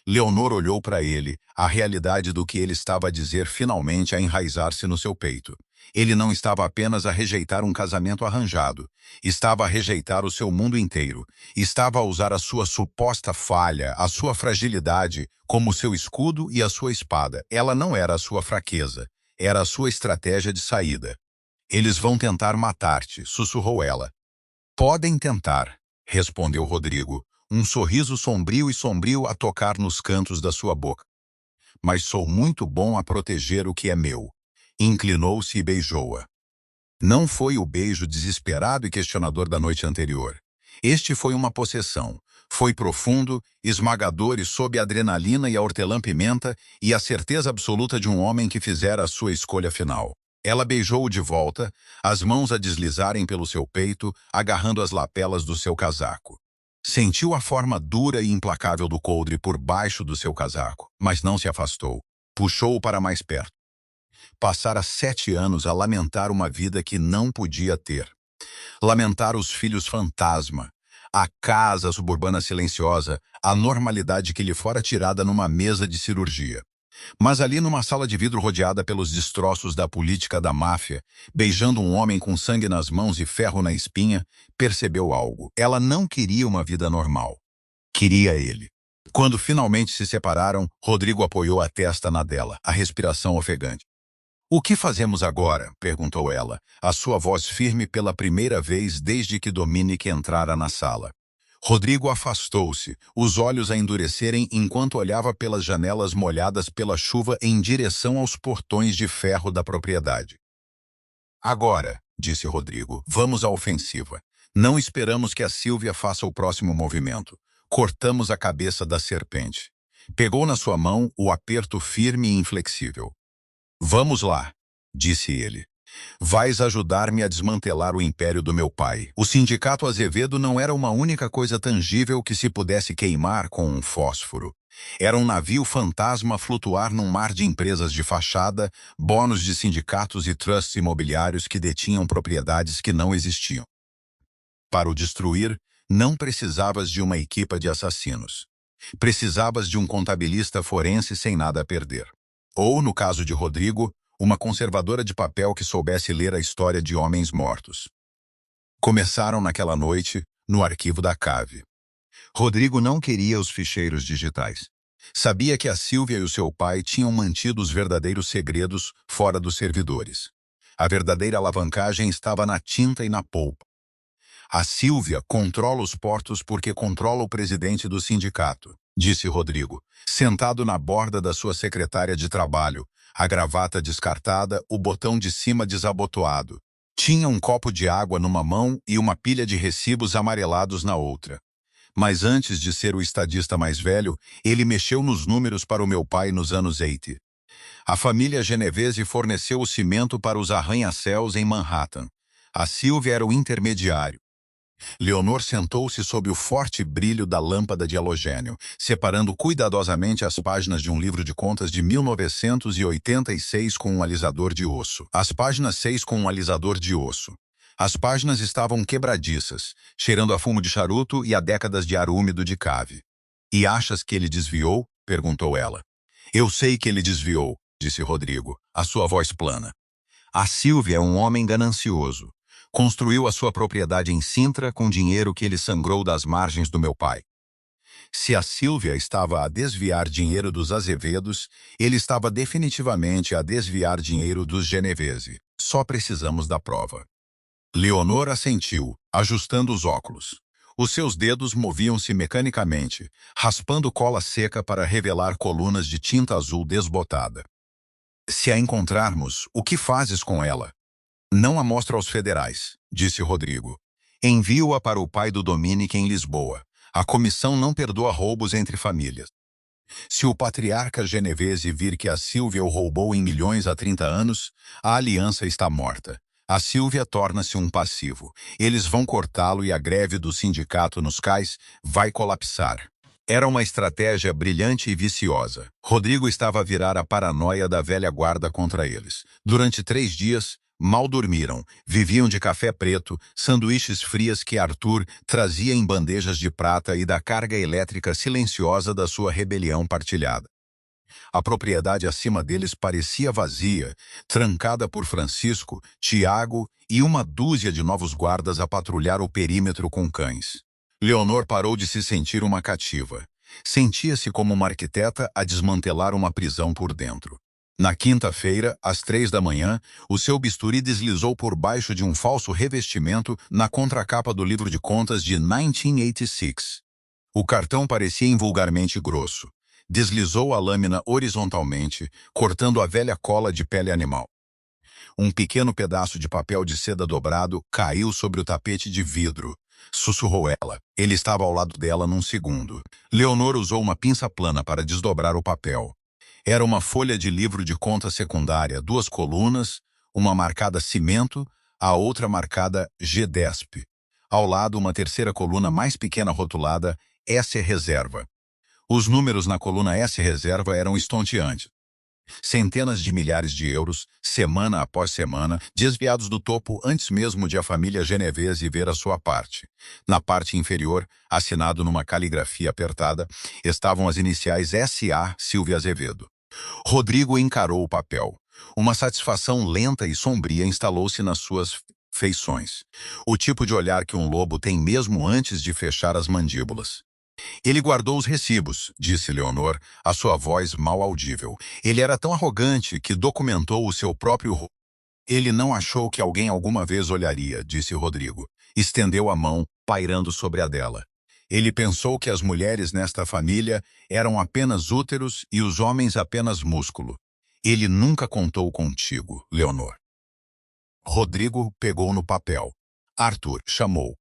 Leonor olhou para ele, a realidade do que ele estava a dizer finalmente a enraizar-se no seu peito. Ele não estava apenas a rejeitar um casamento arranjado, estava a rejeitar o seu mundo inteiro, estava a usar a sua suposta falha, a sua fragilidade, como seu escudo e a sua espada. Ela não era a sua fraqueza, era a sua estratégia de saída. Eles vão tentar matar-te, sussurrou ela. Podem tentar, respondeu Rodrigo, um sorriso sombrio a tocar nos cantos da sua boca. Mas sou muito bom a proteger o que é meu. Inclinou-se e beijou-a. Não foi o beijo desesperado e questionador da noite anterior. Este foi uma possessão. Foi profundo, esmagador e sob a adrenalina e a hortelã-pimenta e a certeza absoluta de um homem que fizera a sua escolha final. Ela beijou-o de volta, as mãos a deslizarem pelo seu peito, agarrando as lapelas do seu casaco. Sentiu a forma dura e implacável do coldre por baixo do seu casaco, mas não se afastou. Puxou-o para mais perto. Passara 7 anos a lamentar uma vida que não podia ter. Lamentar os filhos fantasma, a casa suburbana silenciosa, a normalidade que lhe fora tirada numa mesa de cirurgia. Mas ali numa sala de vidro rodeada pelos destroços da política da máfia, beijando um homem com sangue nas mãos e ferro na espinha, percebeu algo. Ela não queria uma vida normal. Queria ele. Quando finalmente se separaram, Rodrigo apoiou a testa na dela, a respiração ofegante. O que fazemos agora? Perguntou ela, a sua voz firme pela primeira vez desde que Dominique entrara na sala. Rodrigo afastou-se, os olhos a endurecerem enquanto olhava pelas janelas molhadas pela chuva em direção aos portões de ferro da propriedade. Agora, disse Rodrigo, vamos à ofensiva. Não esperamos que a Sílvia faça o próximo movimento. Cortamos a cabeça da serpente. Pegou na sua mão o aperto firme e inflexível. Vamos lá, disse ele. Vais ajudar-me a desmantelar o império do meu pai. O sindicato Azevedo não era uma única coisa tangível que se pudesse queimar com um fósforo. Era um navio fantasma a flutuar num mar de empresas de fachada, bônus de sindicatos e trusts imobiliários que detinham propriedades que não existiam. Para o destruir, não precisavas de uma equipa de assassinos. Precisavas de um contabilista forense sem nada a perder. Ou, no caso de Rodrigo, uma conservadora de papel que soubesse ler a história de homens mortos. Começaram naquela noite, no arquivo da Cave. Rodrigo não queria os ficheiros digitais. Sabia que a Sílvia e o seu pai tinham mantido os verdadeiros segredos fora dos servidores. A verdadeira alavancagem estava na tinta e na polpa. A Sílvia controla os portos porque controla o presidente do sindicato, disse Rodrigo, sentado na borda da sua secretária de trabalho, a gravata descartada, o botão de cima desabotoado. Tinha um copo de água numa mão e uma pilha de recibos amarelados na outra. Mas antes de ser o estadista mais velho, ele mexeu nos números para o meu pai nos anos 80. A família Genovese forneceu o cimento para os arranha-céus em Manhattan. A Sylvia era o intermediário. Leonor sentou-se sob o forte brilho da lâmpada de halogênio, separando cuidadosamente as páginas de um livro de contas de 1986 com um alisador de osso. As páginas 6 com um alisador de osso. As páginas estavam quebradiças, cheirando a fumo de charuto e a décadas de ar úmido de cave. "E achas que ele desviou?" perguntou ela. "Eu sei que ele desviou", disse Rodrigo, a sua voz plana. "A Sylvia é um homem ganancioso. Construiu a sua propriedade em Sintra com dinheiro que ele sangrou das margens do meu pai. Se a Sylvia estava a desviar dinheiro dos Azevedos, ele estava definitivamente a desviar dinheiro dos Genovese. Só precisamos da prova." Leonor assentiu, ajustando os óculos. Os seus dedos moviam-se mecanicamente, raspando cola seca para revelar colunas de tinta azul desbotada. "Se a encontrarmos, o que fazes com ela?" "Não a mostra aos federais", disse Rodrigo. "Envio-a para o pai do Dominic em Lisboa. A comissão não perdoa roubos entre famílias. Se o patriarca Genovese vir que a Sylvia o roubou em milhões há 30 anos, a aliança está morta. A Sylvia torna-se um passivo. Eles vão cortá-lo e a greve do sindicato nos cais vai colapsar." Era uma estratégia brilhante e viciosa. Rodrigo estava a virar a paranoia da velha guarda contra eles. Durante 3 dias, mal dormiram, viviam de café preto, sanduíches frias que Arthur trazia em bandejas de prata e da carga elétrica silenciosa da sua rebelião partilhada. A propriedade acima deles parecia vazia, trancada por Francisco, Tiago e uma dúzia de novos guardas a patrulhar o perímetro com cães. Leonor parou de se sentir uma cativa. Sentia-se como uma arquiteta a desmantelar uma prisão por dentro. Na quinta-feira, às 3 da manhã, o seu bisturi deslizou por baixo de um falso revestimento na contracapa do livro de contas de 1986. O cartão parecia invulgarmente grosso. Deslizou a lâmina horizontalmente, cortando a velha cola de pele animal. Um pequeno pedaço de papel de seda dobrado caiu sobre o tapete de vidro. Sussurrou ela. Ele estava ao lado dela num segundo. Leonor usou uma pinça plana para desdobrar o papel. Era uma folha de livro de conta secundária, 2 colunas, uma marcada cimento, a outra marcada GDESP. Ao lado, uma terceira coluna mais pequena rotulada S Reserva. Os números na coluna S Reserva eram estonteantes. Centenas de milhares de euros, semana após semana, desviados do topo antes mesmo de a família Genovese ver a sua parte. Na parte inferior, assinado numa caligrafia apertada, estavam as iniciais S.A. Sylvia Azevedo. Rodrigo encarou o papel. Uma satisfação lenta e sombria instalou-se nas suas feições. O tipo de olhar que um lobo tem mesmo antes de fechar as mandíbulas. "Ele guardou os recibos", disse Leonor, a sua voz mal audível. "Ele era tão arrogante que documentou o seu próprio." "Ele não achou que alguém alguma vez olharia", disse Rodrigo. Estendeu a mão, pairando sobre a dela. "Ele pensou que as mulheres nesta família eram apenas úteros e os homens apenas músculo. Ele nunca contou contigo, Leonor." Rodrigo pegou no papel. "Arthur", chamou.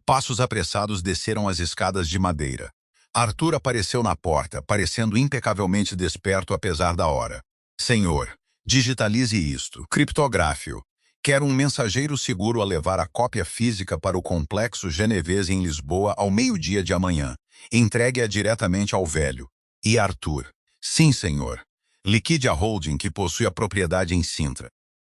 Passos apressados desceram as escadas de madeira. Arthur apareceu na porta, parecendo impecavelmente desperto apesar da hora. "Senhor, digitalize isto. Criptográfio. Quero um mensageiro seguro a levar a cópia física para o Complexo Genovese em Lisboa ao meio-dia de amanhã. Entregue-a diretamente ao velho." "E Arthur?" "Sim, senhor. Liquide a holding que possui a propriedade em Sintra.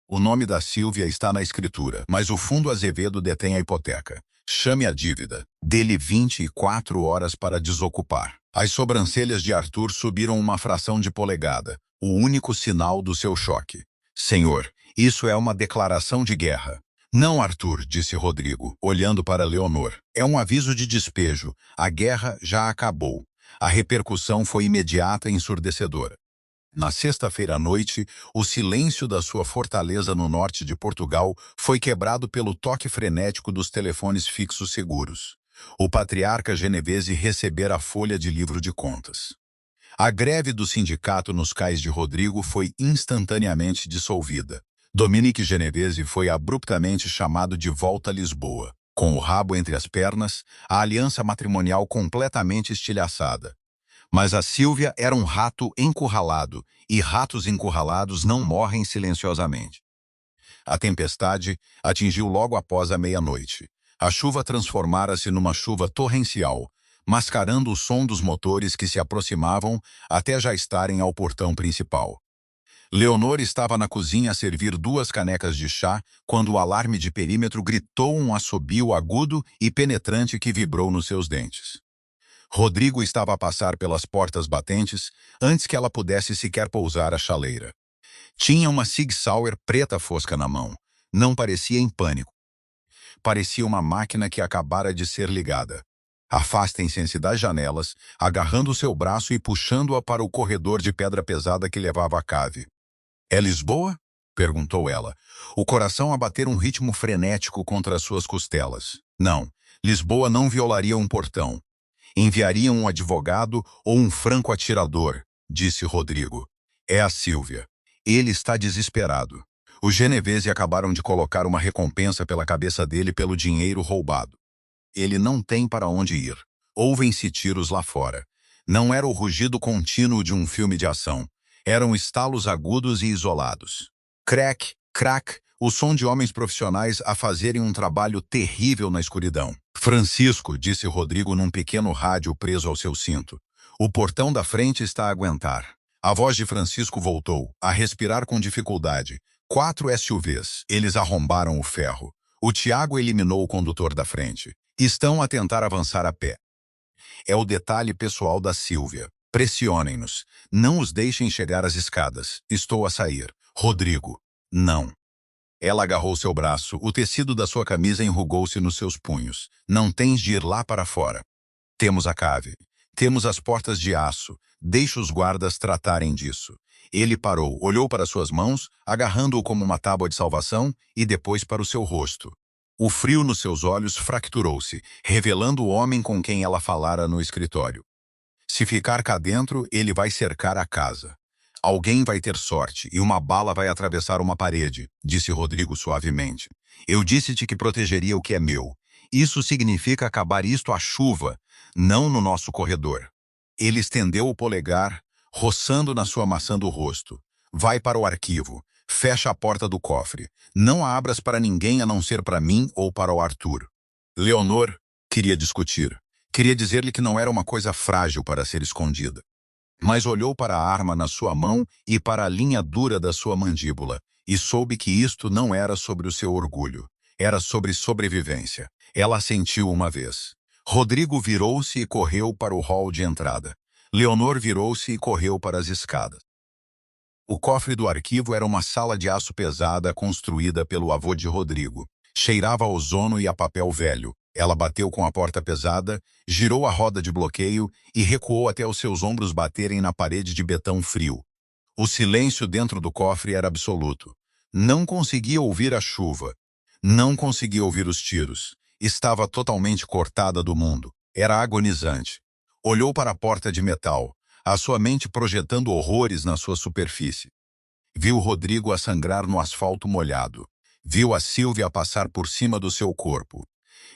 O nome da Sylvia está na escritura, mas o fundo Azevedo detém a hipoteca. Chame a dívida. Dê-lhe 24 horas para desocupar." As sobrancelhas de Arthur subiram uma fração de polegada, o único sinal do seu choque. "Senhor, isso é uma declaração de guerra." "Não, Arthur", disse Rodrigo, olhando para Leonor. "É um aviso de despejo. A guerra já acabou." A repercussão foi imediata e ensurdecedora. Na sexta-feira à noite, o silêncio da sua fortaleza no norte de Portugal foi quebrado pelo toque frenético dos telefones fixos seguros. O patriarca Genovese recebera a folha de livro de contas. A greve do sindicato nos cais de Rodrigo foi instantaneamente dissolvida. Dominic Genovese foi abruptamente chamado de volta a Lisboa. com o rabo entre as pernas, a aliança matrimonial completamente estilhaçada. Mas a Sílvia era um rato encurralado, e ratos encurralados não morrem silenciosamente. A tempestade atingiu logo após a meia-noite. A chuva transformara-se numa chuva torrencial, mascarando o som dos motores que se aproximavam até já estarem ao portão principal. Leonor estava na cozinha a servir 2 canecas de chá quando o alarme de perímetro gritou um assobio agudo e penetrante que vibrou nos seus dentes. Rodrigo estava a passar pelas portas batentes antes que ela pudesse sequer pousar a chaleira. Tinha uma Sig Sauer preta fosca na mão. Não parecia em pânico. Parecia uma máquina que acabara de ser ligada. Afastem-se das janelas, agarrando seu braço e puxando-a para o corredor de pedra pesada que levava à cave. "É Lisboa?" perguntou ela, o coração a bater um ritmo frenético contra as suas costelas. Não, Lisboa não violaria um portão. Enviaria um advogado ou um franco-atirador, disse Rodrigo. É a Sílvia. Ele está desesperado. Os Genovese acabaram de colocar uma recompensa pela cabeça dele pelo dinheiro roubado. Ele não tem para onde ir. Ouvem-se tiros lá fora. Não era o rugido contínuo de um filme de ação. Eram estalos agudos e isolados. Crack, crack, o som de homens profissionais a fazerem um trabalho terrível na escuridão. "Francisco", disse Rodrigo num pequeno rádio preso ao seu cinto. "O portão da frente está a aguentar." A voz de Francisco voltou, a respirar com dificuldade. 4 SUVs. Eles arrombaram o ferro. O Tiago eliminou o condutor da frente. Estão a tentar avançar a pé. É o detalhe pessoal da Sílvia. Pressionem-nos. Não os deixem chegar às escadas. Estou a sair. Rodrigo. Não. Ela agarrou seu braço. O tecido da sua camisa enrugou-se nos seus punhos. Não tens de ir lá para fora. Temos a cave. Temos as portas de aço. Deixe os guardas tratarem disso. Ele parou, olhou para suas mãos, agarrando-o como uma tábua de salvação, e depois para o seu rosto. O frio nos seus olhos fracturou-se, revelando o homem com quem ela falara no escritório. Se ficar cá dentro, ele vai cercar a casa. Alguém vai ter sorte e uma bala vai atravessar uma parede, disse Rodrigo suavemente. Eu disse-te que protegeria o que é meu. Isso significa acabar isto à chuva, não no nosso corredor. Ele estendeu o polegar, roçando na sua maçã do rosto. Vai para o arquivo. Fecha a porta do cofre. Não a abras para ninguém a não ser para mim ou para o Arthur. Leonor queria discutir. Queria dizer-lhe que não era uma coisa frágil para ser escondida. Mas olhou para a arma na sua mão e para a linha dura da sua mandíbula, e soube que isto não era sobre o seu orgulho. Era sobre sobrevivência. Ela sentiu uma vez. Rodrigo virou-se e correu para o hall de entrada. Leonor virou-se e correu para as escadas. O cofre do arquivo era uma sala de aço pesada construída pelo avô de Rodrigo. Cheirava a ozono e a papel velho. Ela bateu com a porta pesada, girou a roda de bloqueio e recuou até os seus ombros baterem na parede de betão frio. O silêncio dentro do cofre era absoluto. Não conseguia ouvir a chuva. Não conseguia ouvir os tiros. Estava totalmente cortada do mundo. Era agonizante. Olhou para a porta de metal, a sua mente projetando horrores na sua superfície. Viu Rodrigo a sangrar no asfalto molhado. Viu a Sílvia passar por cima do seu corpo.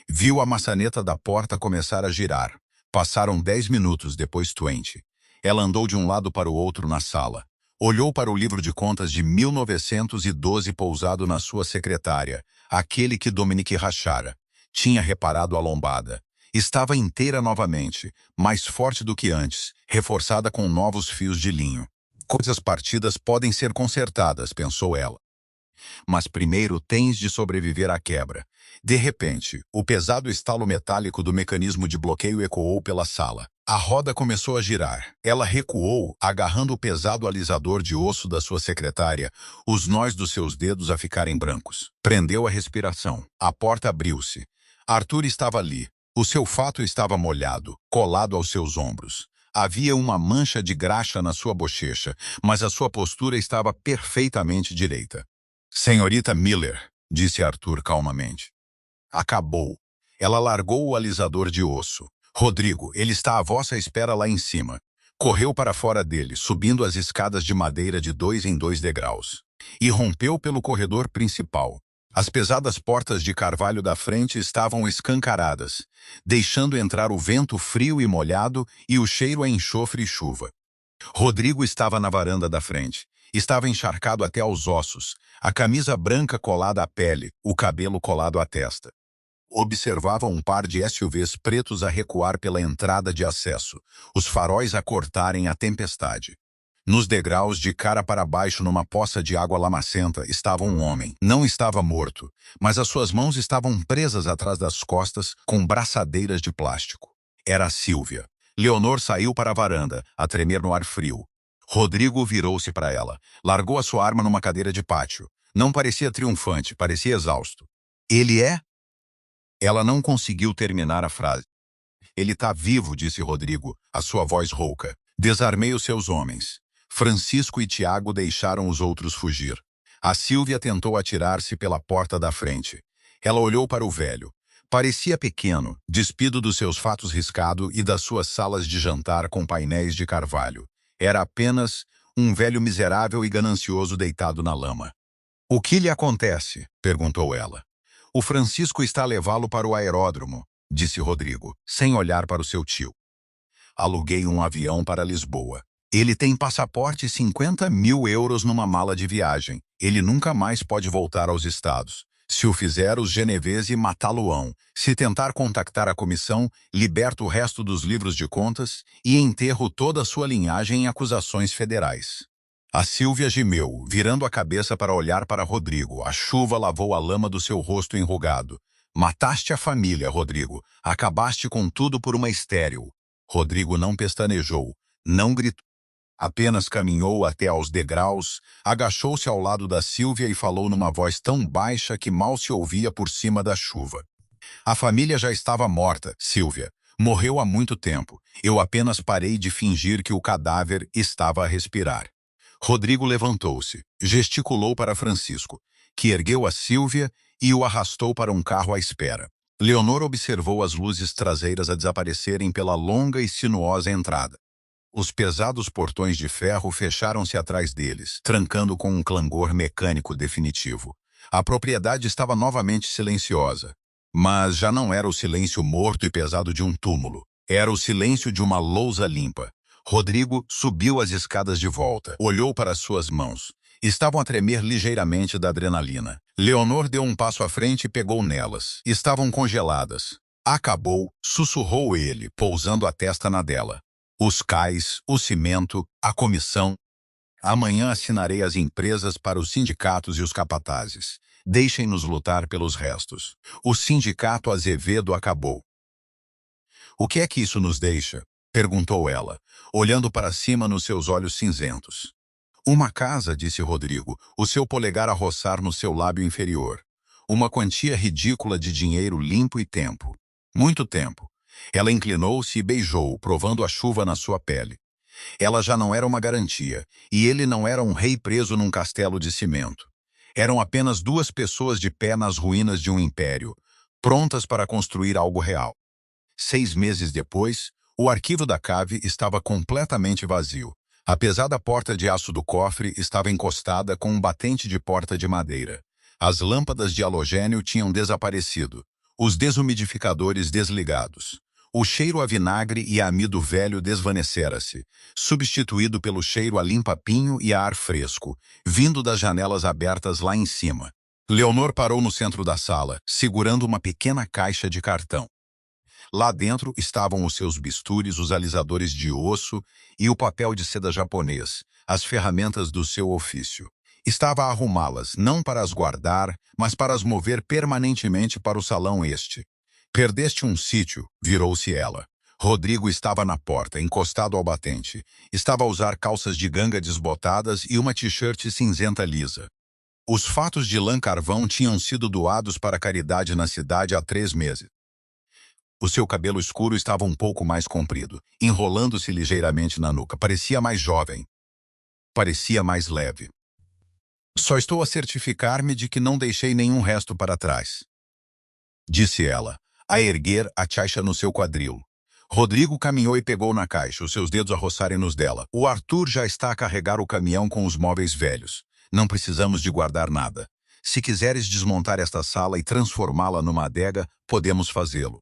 Viu a maçaneta da porta começar a girar. Passaram 10 minutos, depois 20. Ela andou de um lado para o outro na sala. Olhou para o livro de contas de 1912 pousado na sua secretária, aquele que Dominique rachara. Tinha reparado a lombada. Estava inteira novamente, mais forte do que antes, reforçada com novos fios de linho. Coisas partidas podem ser consertadas, pensou ela. Mas primeiro tens de sobreviver à quebra. De repente, o pesado estalo metálico do mecanismo de bloqueio ecoou pela sala. A roda começou a girar. Ela recuou, agarrando o pesado alisador de osso da sua secretária, os nós dos seus dedos a ficarem brancos. Prendeu a respiração. A porta abriu-se. Arthur estava ali. O seu fato estava molhado, colado aos seus ombros. Havia uma mancha de graxa na sua bochecha, mas a sua postura estava perfeitamente direita. Senhorita Miller, disse Arthur calmamente. Acabou. Ela largou o alisador de osso. Rodrigo, ele está à vossa espera lá em cima. Correu para fora dele, subindo as escadas de madeira de 2 em 2 degraus. E rompeu pelo corredor principal. As pesadas portas de carvalho da frente estavam escancaradas, deixando entrar o vento frio e molhado e o cheiro a enxofre e chuva. Rodrigo estava na varanda da frente. Estava encharcado até aos ossos, a camisa branca colada à pele, o cabelo colado à testa. Observava um par de SUVs pretos a recuar pela entrada de acesso, os faróis a cortarem a tempestade. Nos degraus, de cara para baixo numa poça de água lamacenta, estava um homem. Não estava morto, mas as suas mãos estavam presas atrás das costas com braçadeiras de plástico. Era a Sílvia. Leonor saiu para a varanda, a tremer no ar frio. Rodrigo virou-se para ela. Largou a sua arma numa cadeira de pátio. Não parecia triunfante, parecia exausto. Ele é? Ela não conseguiu terminar a frase. Ele está vivo, disse Rodrigo, a sua voz rouca. Desarmei os seus homens. Francisco e Tiago deixaram os outros fugir. A Sílvia tentou atirar-se pela porta da frente. Ela olhou para o velho. Parecia pequeno, despido dos seus fatos riscado e das suas salas de jantar com painéis de carvalho. Era apenas um velho miserável e ganancioso deitado na lama. "O que lhe acontece?" perguntou ela. "O Francisco está a levá-lo para o aeródromo", disse Rodrigo, sem olhar para o seu tio. "Aluguei um avião para Lisboa. Ele tem passaporte e 50 mil euros numa mala de viagem. Ele nunca mais pode voltar aos Estados. Se o fizer, os geneveses matá-lo-ão. Se tentar contactar a comissão, liberto o resto dos livros de contas e enterro toda a sua linhagem em acusações federais." A Sílvia gemeu, virando a cabeça para olhar para Rodrigo. A chuva lavou a lama do seu rosto enrugado. "Mataste a família, Rodrigo. Acabaste com tudo por uma estéril." Rodrigo não pestanejou, não gritou. Apenas caminhou até aos degraus, agachou-se ao lado da Sílvia e falou numa voz tão baixa que mal se ouvia por cima da chuva. "A família já estava morta, Sílvia. Morreu há muito tempo. Eu apenas parei de fingir que o cadáver estava a respirar." Rodrigo levantou-se, gesticulou para Francisco, que ergueu a Sílvia e o arrastou para um carro à espera. Leonor observou as luzes traseiras a desaparecerem pela longa e sinuosa entrada. Os pesados portões de ferro fecharam-se atrás deles, trancando com um clangor mecânico definitivo. A propriedade estava novamente silenciosa, mas já não era o silêncio morto e pesado de um túmulo. Era o silêncio de uma lousa limpa. Rodrigo subiu as escadas de volta, olhou para suas mãos. Estavam a tremer ligeiramente da adrenalina. Leonor deu um passo à frente e pegou nelas. Estavam congeladas. "Acabou", sussurrou ele, pousando a testa na dela. "Os cais, o cimento, a comissão. Amanhã assinarei as empresas para os sindicatos e os capatazes. Deixem-nos lutar pelos restos. O sindicato Azevedo acabou." "O que é que isso nos deixa?" perguntou ela, olhando para cima nos seus olhos cinzentos. "Uma casa", disse Rodrigo, o seu polegar a roçar no seu lábio inferior. "Uma quantia ridícula de dinheiro limpo e tempo. Muito tempo." Ela inclinou-se e beijou, provando a chuva na sua pele. Ela já não era uma garantia, e ele não era um rei preso num castelo de cimento. Eram apenas duas pessoas de pé nas ruínas de um império, prontas para construir algo real. 6 meses depois, o arquivo da cave estava completamente vazio. A pesada porta de aço do cofre estava encostada com um batente de porta de madeira. As lâmpadas de halogênio tinham desaparecido, os desumidificadores desligados. O cheiro a vinagre e a amido velho desvanecera-se, substituído pelo cheiro a limpa-pinho e a ar fresco, vindo das janelas abertas lá em cima. Leonor parou no centro da sala, segurando uma pequena caixa de cartão. Lá dentro estavam os seus bistures, os alisadores de osso e o papel de seda japonês, as ferramentas do seu ofício. Estava a arrumá-las, não para as guardar, mas para as mover permanentemente para o salão este. "Perdeste um sítio", virou-se ela. Rodrigo estava na porta, encostado ao batente. Estava a usar calças de ganga desbotadas e uma t-shirt cinzenta lisa. Os fatos de lã carvão tinham sido doados para a caridade na cidade há 3 meses. O seu cabelo escuro estava um pouco mais comprido, enrolando-se ligeiramente na nuca. Parecia mais jovem. Parecia mais leve. "Só estou a certificar-me de que não deixei nenhum resto para trás", disse ela, a erguer a caixa no seu quadril. Rodrigo caminhou e pegou na caixa, os seus dedos a roçarem nos dela. "O Arthur já está a carregar o caminhão com os móveis velhos. Não precisamos de guardar nada. Se quiseres desmontar esta sala e transformá-la numa adega, podemos fazê-lo.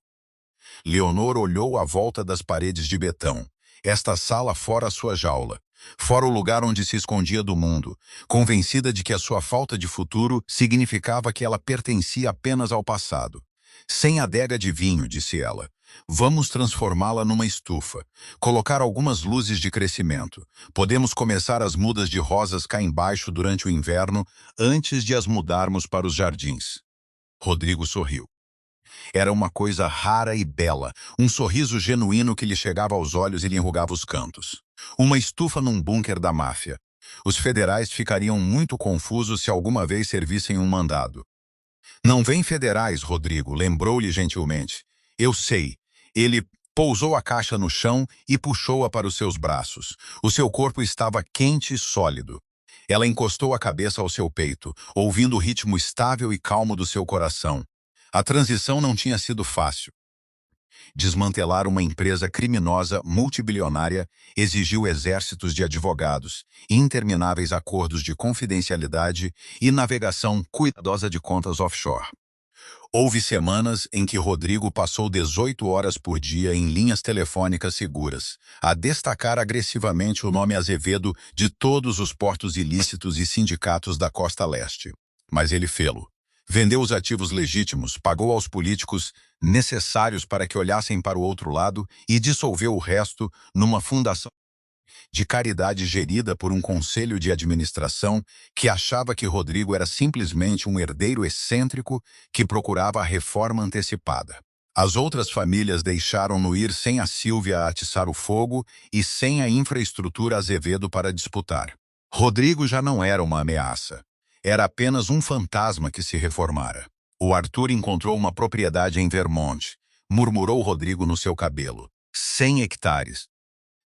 Leonor olhou à volta das paredes de betão. Esta sala fora a sua jaula. Fora o lugar onde se escondia do mundo, convencida de que a sua falta de futuro significava que ela pertencia apenas ao passado. Sem adega de vinho, disse ela. Vamos transformá-la numa estufa. Colocar algumas luzes de crescimento. Podemos começar as mudas de rosas cá embaixo durante o inverno, antes de as mudarmos para os jardins. Rodrigo sorriu. Era uma coisa rara e bela, um sorriso genuíno que lhe chegava aos olhos e lhe enrugava os cantos. Uma estufa num bunker da máfia. Os federais ficariam muito confusos se alguma vez servissem um mandado. Não vem federais, Rodrigo, lembrou-lhe gentilmente. Eu sei. Ele pousou a caixa no chão e puxou-a para os seus braços. O seu corpo estava quente e sólido. Ela encostou a cabeça ao seu peito, ouvindo o ritmo estável e calmo do seu coração. A transição não tinha sido fácil. Desmantelar uma empresa criminosa multibilionária exigiu exércitos de advogados, intermináveis acordos de confidencialidade e navegação cuidadosa de contas offshore. Houve semanas em que Rodrigo passou 18 horas por dia em linhas telefônicas seguras, a destacar agressivamente o nome Azevedo de todos os portos ilícitos e sindicatos da costa leste. Mas ele fê-lo. Vendeu os ativos legítimos, pagou aos políticos necessários para que olhassem para o outro lado e dissolveu o resto numa fundação de caridade gerida por um conselho de administração que achava que Rodrigo era simplesmente um herdeiro excêntrico que procurava a reforma antecipada. As outras famílias deixaram-no ir sem a Sílvia a atiçar o fogo e sem a infraestrutura Azevedo para disputar. Rodrigo já não era uma ameaça. Era apenas um fantasma que se reformara. O Arthur encontrou uma propriedade em Vermont. Murmurou Rodrigo no seu cabelo. 100 hectares.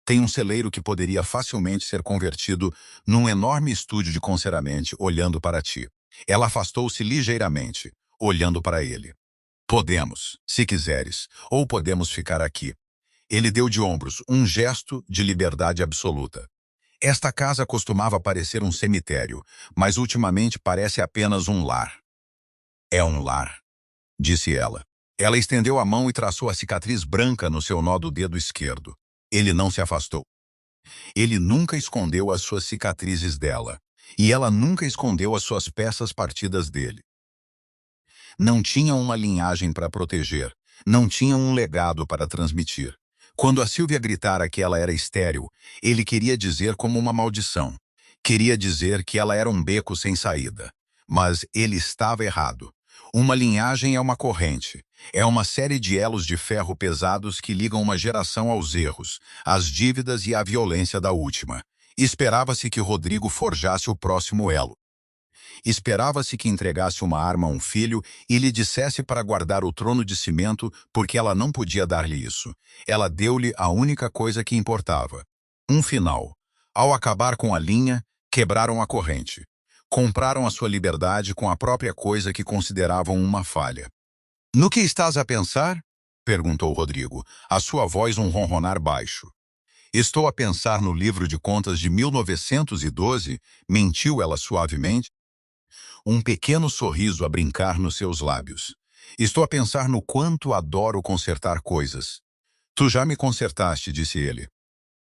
Tem um celeiro que poderia facilmente ser convertido num enorme estúdio de conservamento olhando para ti. Ela afastou-se ligeiramente, olhando para ele. Podemos, se quiseres, ou podemos ficar aqui. Ele deu de ombros, um gesto de liberdade absoluta. Esta casa costumava parecer um cemitério, mas ultimamente parece apenas um lar. É um lar, disse ela. Ela estendeu a mão e traçou a cicatriz branca no seu nó do dedo esquerdo. Ele não se afastou. Ele nunca escondeu as suas cicatrizes dela, e ela nunca escondeu as suas peças partidas dele. Não tinha uma linhagem para proteger, não tinha um legado para transmitir. Quando a Sílvia gritara que ela era estéril, ele queria dizer como uma maldição. Queria dizer que ela era um beco sem saída. Mas ele estava errado. Uma linhagem é uma corrente. É uma série de elos de ferro pesados que ligam uma geração aos erros, às dívidas e à violência da última. Esperava-se que Rodrigo forjasse o próximo elo. Esperava-se que entregasse uma arma a um filho e lhe dissesse para guardar o trono de cimento porque ela não podia dar-lhe isso. Ela deu-lhe a única coisa que importava. Um final. Ao acabar com a linha, quebraram a corrente. Compraram a sua liberdade com a própria coisa que consideravam uma falha. No que estás a pensar? Perguntou Rodrigo, a sua voz um ronronar baixo. Estou a pensar no livro de contas de 1912, mentiu ela suavemente. Um pequeno sorriso a brincar nos seus lábios. Estou a pensar no quanto adoro consertar coisas. Tu já me consertaste, disse ele.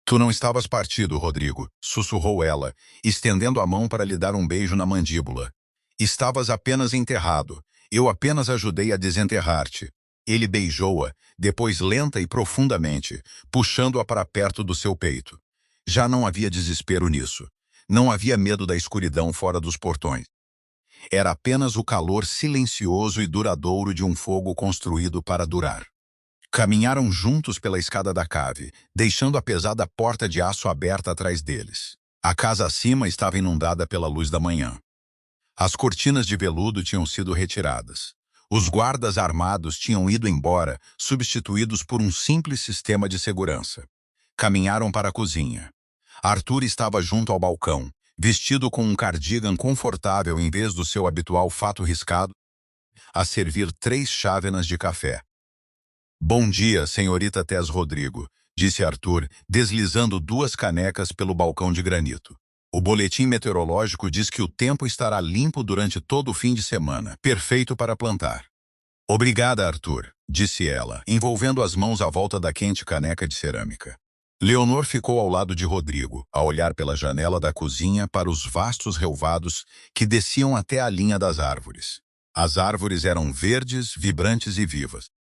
Tu não estavas partido, Rodrigo, sussurrou ela, estendendo a mão para lhe dar um beijo na mandíbula. Estavas apenas enterrado. Eu apenas ajudei a desenterrar-te. Ele beijou-a, depois lenta e profundamente, puxando-a para perto do seu peito. Já não havia desespero nisso. Não havia medo da escuridão fora dos portões. Era apenas o calor silencioso e duradouro de um fogo construído para durar. Caminharam juntos pela escada da cave, deixando a pesada porta de aço aberta atrás deles. A casa acima estava inundada pela luz da manhã. As cortinas de veludo tinham sido retiradas. Os guardas armados tinham ido embora, substituídos por um simples sistema de segurança. Caminharam para a cozinha. Arthur estava junto ao balcão, vestido com um cardigan confortável em vez do seu habitual fato riscado, a servir 3 chávenas de café. Bom dia, senhorita Tess Rodrigo, disse Arthur, deslizando 2 canecas pelo balcão de granito. O boletim meteorológico diz que o tempo estará limpo durante todo o fim de semana, perfeito para plantar. Obrigada, Arthur, disse ela, envolvendo as mãos à volta da quente caneca de cerâmica. Leonor ficou ao lado de Rodrigo, a olhar pela janela da cozinha para os vastos relvados que desciam até a linha das árvores. As árvores eram verdes, vibrantes e vivas.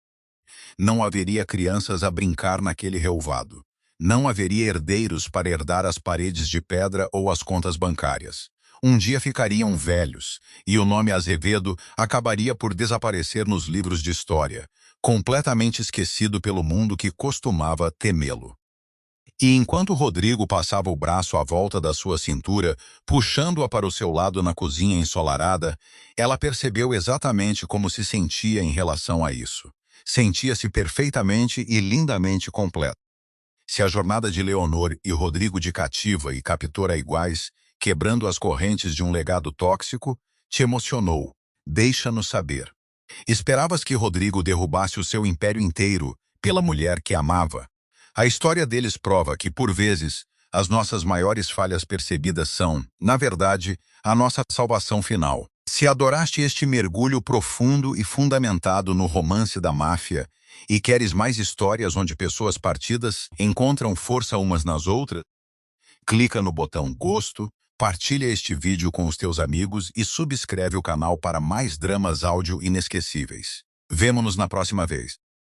Não haveria crianças a brincar naquele relvado. Não haveria herdeiros para herdar as paredes de pedra ou as contas bancárias. Um dia ficariam velhos, e o nome Azevedo acabaria por desaparecer nos livros de história, completamente esquecido pelo mundo que costumava temê-lo. E enquanto Rodrigo passava o braço à volta da sua cintura, puxando-a para o seu lado na cozinha ensolarada, ela percebeu exatamente como se sentia em relação a isso. Sentia-se perfeitamente e lindamente completa. Se a jornada de Leonor e Rodrigo de cativa e captora iguais, quebrando as correntes de um legado tóxico, te emocionou, deixa-nos saber. Esperavas que Rodrigo derrubasse o seu império inteiro pela mulher que amava. A história deles prova que, por vezes, as nossas maiores falhas percebidas são, na verdade, a nossa salvação final. Se adoraste este mergulho profundo e fundamentado no romance da máfia e queres mais histórias onde pessoas partidas encontram força umas nas outras, clica no botão Gosto, partilha este vídeo com os teus amigos e subscreve o canal para mais dramas áudio inesquecíveis. Vemo-nos na próxima vez.